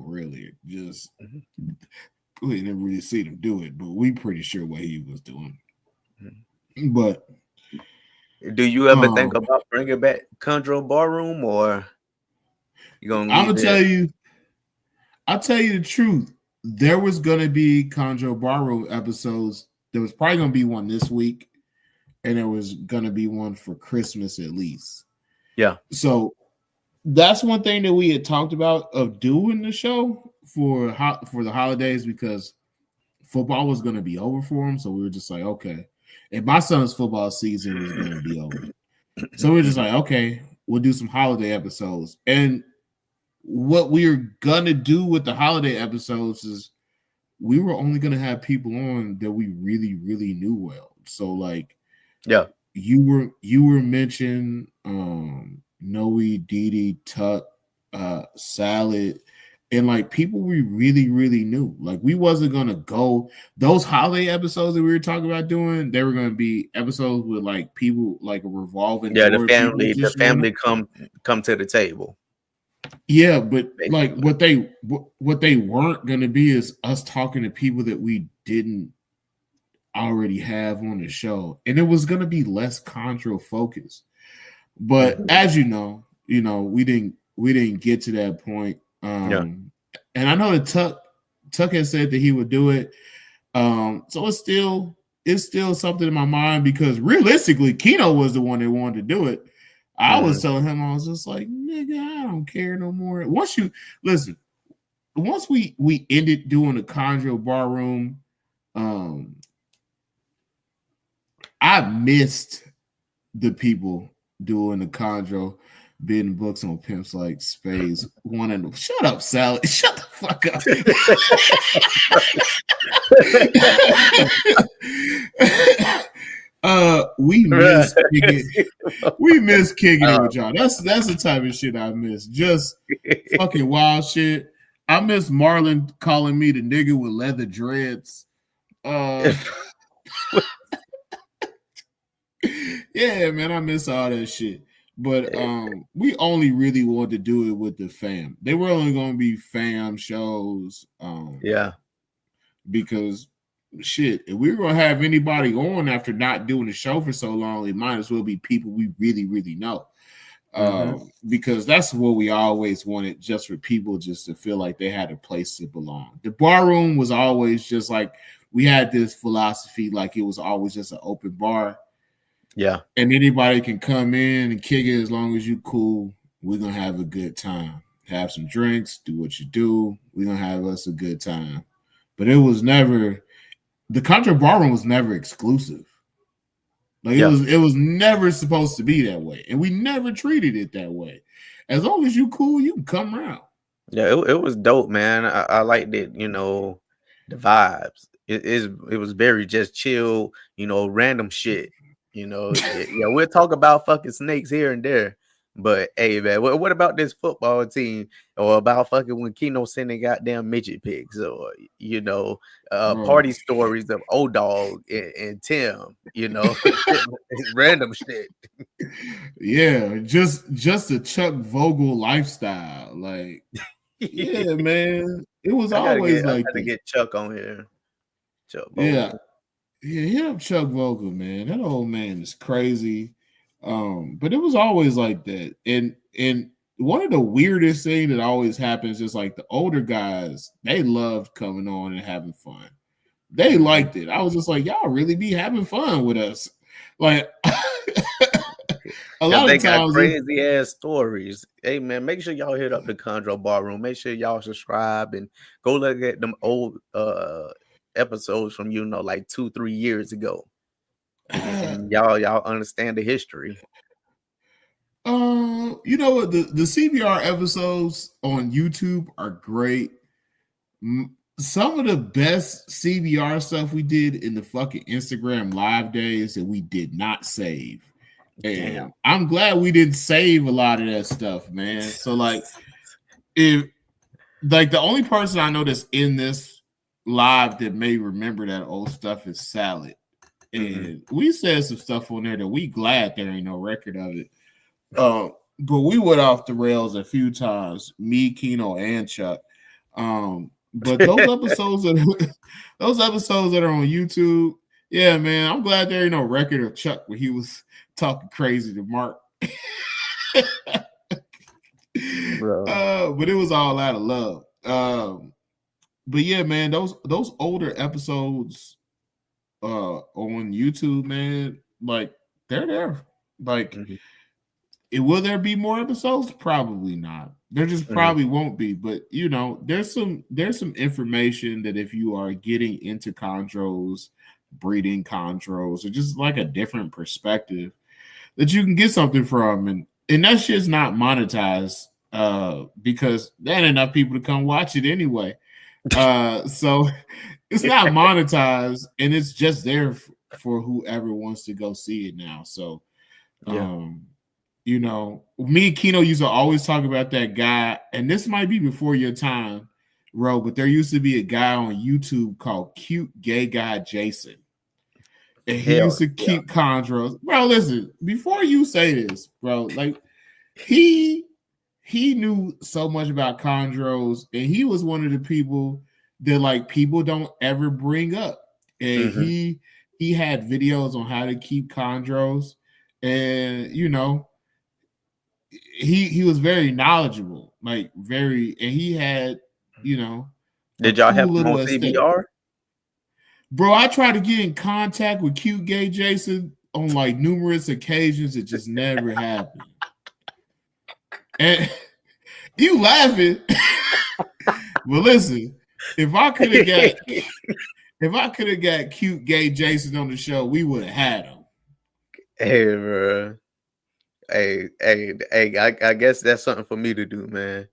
really. Just we never really seen him do it, but we pretty sure what he was doing. But do you ever think about bringing back Chondro Barroom, or you gonna? I'll tell you the truth. There was gonna be Chondro Barroom episodes. There was probably gonna be one this week, and there was gonna be one for Christmas at least. Yeah. So that's one thing that we had talked about of doing the show for the holidays, because football was gonna be over for him. So we were just like, okay. And my son's football season was going to be over. So we're just like, okay, we'll do some holiday episodes. And what we're going to do with the holiday episodes is we were only going to have people on that we really, really knew well. So like, yeah, you were mentioned Noe, Didi, Tuck, Salad, and like people we really, really knew. Like we wasn't gonna go those holiday episodes that we were talking about doing. They were gonna be episodes with like people like a revolving. Yeah, the family come to the table. Yeah, but like what they weren't gonna be is us talking to people that we didn't already have on the show, and it was gonna be less Chondro focused. But as you know, we didn't get to that point. And I know that Tuck has said that he would do it. So it's still something in my mind, because realistically, Keno was the one that wanted to do it. I was telling him, I was just like, nigga, I don't care no more. Once we ended doing the Chondro Barroom, I missed the people doing the Chondro. Bidding books on pimps like Spades. One and shut up, Salad. Shut the fuck up. we miss kicking. We miss kicking it Uh, with y'all. That's the type of shit I miss. Just fucking wild shit. I miss Marlon calling me the nigga with leather dreads. Yeah, man, I miss all that shit. But we only really wanted to do it with the fam. They were only going to be fam shows. Yeah. Because shit, if we were going to have anybody on after not doing the show for so long, it might as well be people we really, really know. Because that's what we always wanted, just for people just to feel like they had a place to belong. The bar room was always just like, we had this philosophy, like it was always just an open bar. Yeah. And anybody can come in and kick it as long as you cool. We're going to have a good time. Have some drinks, do what you do. We're going to have us a good time. But it was never, the Contra Bar Room was never exclusive. Like it was never supposed to be that way. And we never treated it that way. As long as you cool, you can come around. Yeah, it was dope, man. I liked it, you know, the vibes. It was very just chill, you know, random shit. You know, yeah, we'll talk about fucking snakes here and there. But hey, man, what about this football team? Or about fucking when Keno sending goddamn midget pigs, or you know, party stories of O Dog and Tim, you know, it's random shit. Yeah, just a Chuck Vogel lifestyle. Like, yeah, man. It was always like I gotta get Chuck on here. Chuck Vogel. Yeah. Yeah, hit up Chuck Vogel, man. That old man is crazy. But it was always like that. And one of the weirdest things that always happens is like the older guys, they loved coming on and having fun. They liked it. I was just like, y'all really be having fun with us. Like a lot of times, crazy ass stories. Hey man, make sure y'all hit up the Chondro Bar Room. Make sure y'all subscribe and go look at them old episodes from, you know, like 2-3 years ago. And y'all understand the history. You know what, the CBR episodes on YouTube are great. Some of the best CBR stuff we did in the fucking Instagram live days that we did not save. And damn. I'm glad we didn't save a lot of that stuff, man. So like, if like the only person I know that's in this live that may remember that old stuff is Salad. And we said some stuff on there that we glad there ain't no record of it. But we went off the rails a few times, me, Keno, and Chuck. But those episodes that are on YouTube, yeah, man, I'm glad there ain't no record of Chuck where he was talking crazy to Mark. But it was all out of love. But yeah, man, those older episodes on YouTube, man, like they're there. Like, will there be more episodes? Probably not. There just probably won't be. But you know, there's some information that if you are getting into chondros, breeding chondros, or just like a different perspective, that you can get something from, and that shit's not monetized because there ain't enough people to come watch it anyway. So it's not monetized, and it's just there for whoever wants to go see it now. So you know, me and Keno used to always talk about that guy, and this might be before your time, Ro, but there used to be a guy on YouTube called Cute Gay Guy Jason. And he used to keep chondros. Bro, listen, before you say this, bro, like he knew so much about chondros, and he was one of the people that like people don't ever bring up. And he had videos on how to keep chondros, and you know, he was very knowledgeable, like very, and he had, you know, did y'all have him on CBR? Bro, I tried to get in contact with Cute Gay Jason on like numerous occasions. It just never happened. And you laughing. Well, listen, if I could have got Cute Gay Jason on the show, we would have had him. Hey, bro. Hey, I guess that's something for me to do, man.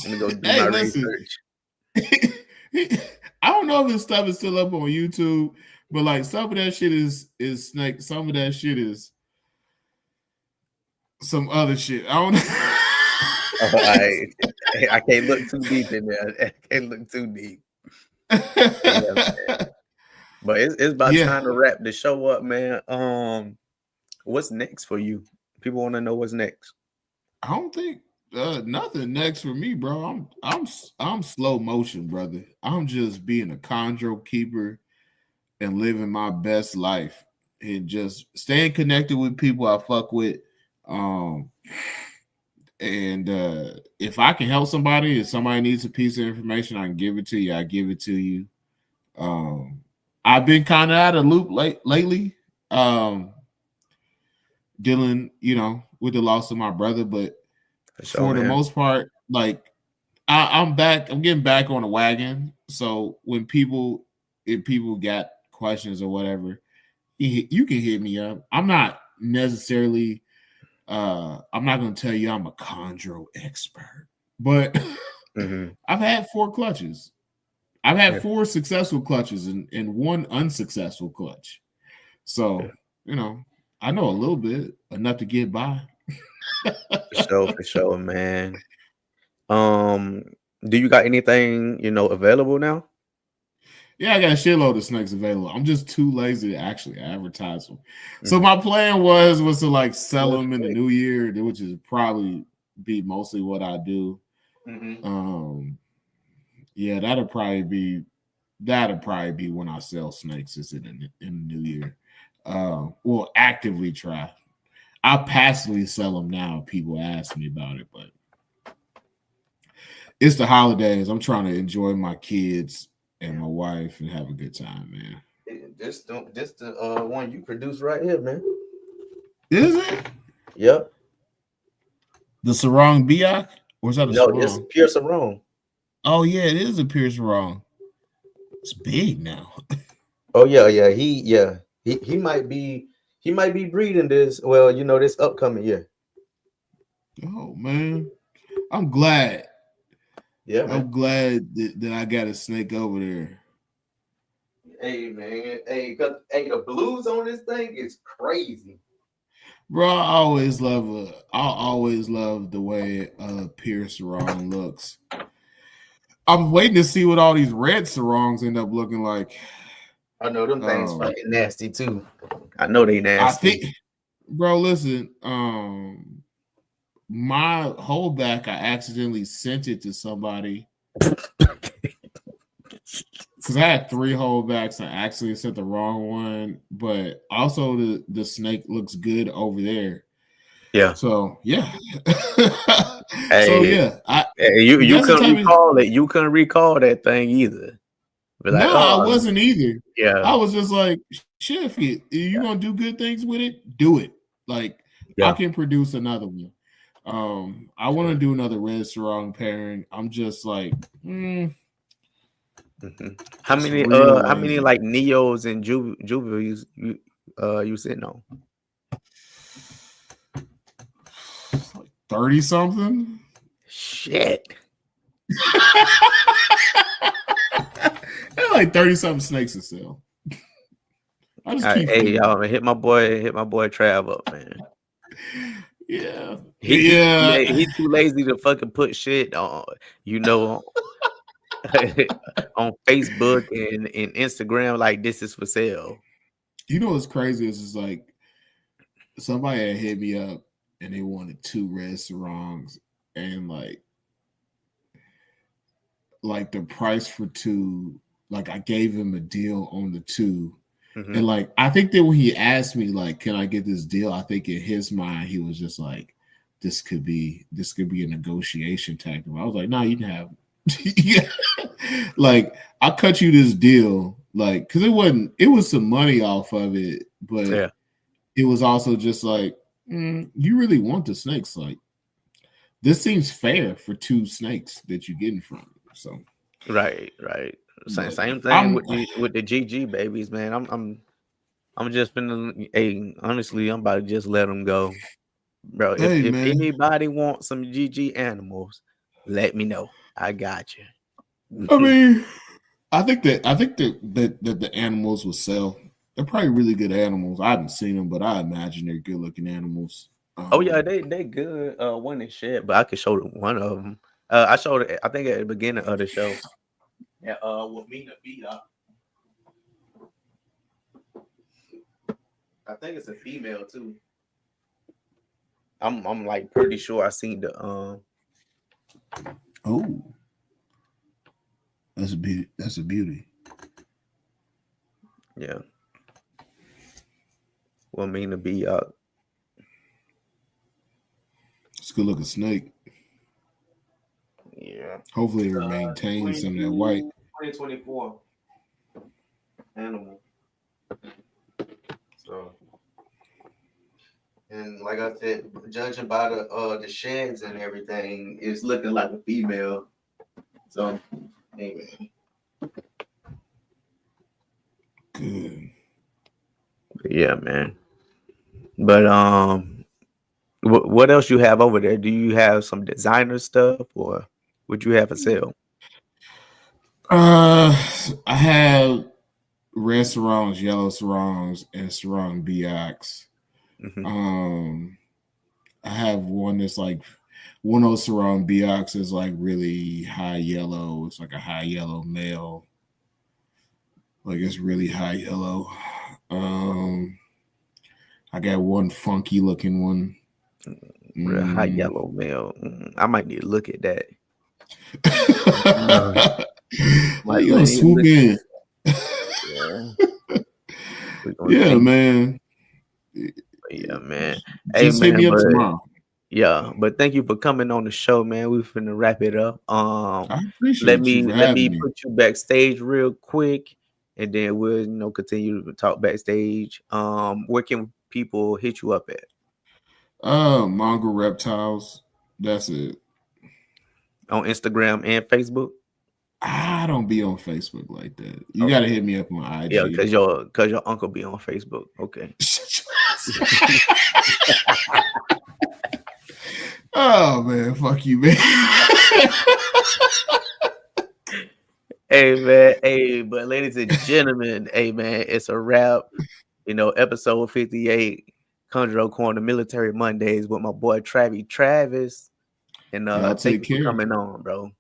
Let me go do my research. I don't know if this stuff is still up on YouTube, But like some of that shit is snake. Some of that shit is some other shit. I don't know. I can't look too deep in there. I can't look too deep. Yeah, but it's about time to wrap the show up, man. What's next for you? People want to know what's next. I don't think nothing next for me, bro. I'm slow motion, brother. I'm just being a chondro keeper and living my best life and just staying connected with people I fuck with. And if I can help somebody, if somebody needs a piece of information, I can give it to you. I give it to you. I've been kind of out of loop lately, dealing, with the loss of my brother. But for the most part, like I'm back. I'm getting back on the wagon. So if people got questions or whatever, you can hit me up. I'm not necessarily. I'm not going to tell you I'm a chondro expert, but I've had 4 clutches. I've had 4 successful clutches and 1 unsuccessful clutch. So, I know a little bit, enough to get by. For sure, man. Do you got anything, available now? Yeah, I got a shitload of snakes available. I'm just too lazy to actually advertise them. So my plan was to like sell them in the new year, which is probably be mostly what I do. Yeah, that'll probably be when I sell snakes is in the new year. We'll actively try. I passively sell them now. People ask me about it, but it's the holidays. I'm trying to enjoy my kids and my wife and have a good time, man. This the one you produced right here, man. Is it? Yep. The Sarong Biak? Or is that a Sarong? No, it's pure Sarong. Oh yeah, it is a pure Sarong. It's big now. Oh yeah. He might be breeding this. Well, this upcoming year. Oh man, I'm glad. Yeah, man. I'm glad that I got a snake over there. Hey, man. Hey, the blues on this thing is crazy. Bro, I always love the way pure Sarong looks. I'm waiting to see what all these red Sarongs end up looking like. I know them things fucking nasty too. I know they nasty. Bro, listen, my holdback, I accidentally sent it to somebody because I had 3 holdbacks. I actually sent the wrong one, but also the snake looks good over there. Yeah. So yeah. Hey, so yeah, you couldn't recall it. You couldn't recall that thing either. Like, no, I wasn't either. Yeah, I was just like, shit, if you gonna do good things with it, do it. Like I can produce another one. I want to do another red Sarong pairing. I'm just like, How many like Neos and Jubilees you sitting on? Like 30 something. Shit. Like 30 something snakes to sell. I just keep y'all hit my boy Trav up, man. Yeah. He's too lazy to fucking put shit on, on Facebook and Instagram like this is for sale. You know what's crazy is like somebody had hit me up and they wanted 2 red Sarongs and like the price for 2, like I gave him a deal on the 2. And like I think that when he asked me like, can I get this deal? I think in his mind he was just like, this could be a negotiation tactic. I was like, no, you can have like I'll cut you this deal, like because it was some money off of it, but it was also just like you really want the snakes, like this seems fair for 2 snakes that you're getting from it. So right. Same thing with the GG babies, man. I'm just been honestly, I'm about to just let them go, bro. If anybody wants some GG animals, let me know. I got you. I mean, I think that the animals will sell. They're probably really good animals. I haven't seen them, but I imagine they're good looking animals. Oh yeah, they good. One is shit, but I could show one of them. I showed it. I think at the beginning of the show. Yeah. With me to beat up. I think it's a female too. I'm like pretty sure I seen the Oh, that's a beauty. That's a beauty. Yeah. Well, mean to be up. It's a good looking snake. Yeah. Hopefully it maintains some of that white. 2024 animal. So, and like I said, judging by the sheds and everything, it's looking like a female. So, anyway. Good. Yeah, man. But what else you have over there? Do you have some designer stuff, or would you have for sale? I have red sarongs, yellow sarongs, and sarong BX. Mm-hmm. I have one that's like one of those sarong BX is like really high yellow. It's like a high yellow male. Like it's really high yellow. I got one funky looking one. Real high yellow male. I might need to look at that. Like you gonna swoop in. Yeah, man. Yeah, man. Just hit me up tomorrow. Yeah, but thank you for coming on the show, man. We're finna wrap it up. I appreciate let me me put you backstage real quick, and then we'll continue to talk backstage. Where can people hit you up at? Mongrel Reptiles. That's it. On Instagram and Facebook? I don't be on Facebook like that. You gotta hit me up on IG. Yeah, because your uncle be on Facebook. Okay. Oh man, fuck you, man. Hey man, hey, but ladies and gentlemen, hey man, it's a wrap. Episode 58, Conjuro Corner Military Mondays with my boy Travis. And thank you for coming on, bro.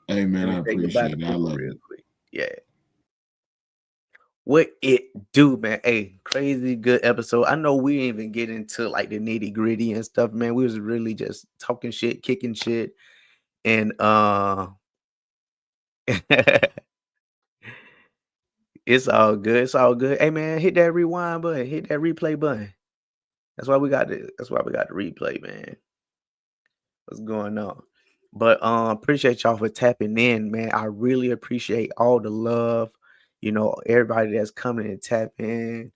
Hey man, I appreciate it. I love it. Quick. Yeah. What it do, man? Hey, crazy good episode. I know we didn't even get into like the nitty gritty and stuff, man. We was really just talking shit, kicking shit, and it's all good. It's all good. Hey man, hit that rewind button, hit that replay button. That's why we got the replay, man. What's going on? But appreciate y'all for tapping in, man. I really appreciate all the love. Everybody that's coming and tapping.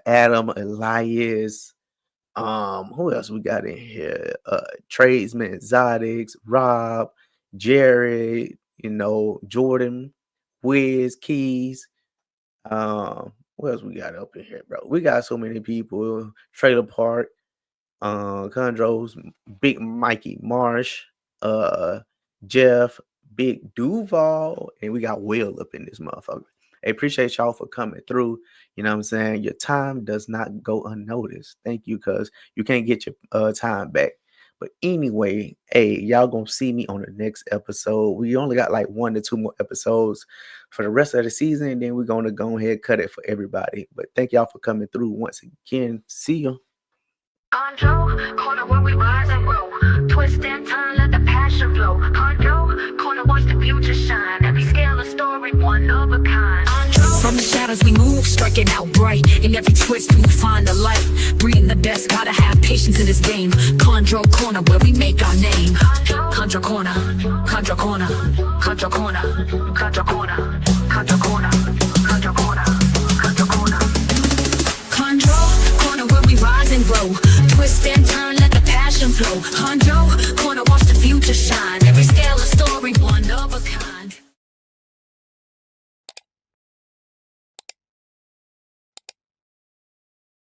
Adam, Elias, who else we got in here? Tradesman Exotics, Rob, Jared, Jordan, Wiz, Keys. What else we got up in here, bro? We got so many people. Trailer Park, Condros, Big Mikey Marsh, Jeff, Big Duval, and we got Will up in this motherfucker. I appreciate y'all for coming through. You know what I'm saying? Your time does not go unnoticed. Thank you, because you can't get your time back. But anyway, hey, y'all gonna see me on the next episode. We only got like 1 to 2 more episodes for the rest of the season, and then we're gonna go ahead and cut it for everybody. But thank y'all for coming through once again. See you. Corner where we rise and grow. Twist and turn, let the passion flow. Corner watch the future shine. Every scale of story, one of a kind. From the shadows we move, striking out bright. In every twist we find the light. Breeding the best, gotta have patience in this game. Conjuro Corner where we make our name. Conjuro Corner, Conjuro Corner, Conjuro Corner, Conjuro Corner, Conjuro Corner, Conjuro Corner, Conjuro Corner. Conjuro Corner where we rise and grow. Twist and turn, let the passion flow. Conjuro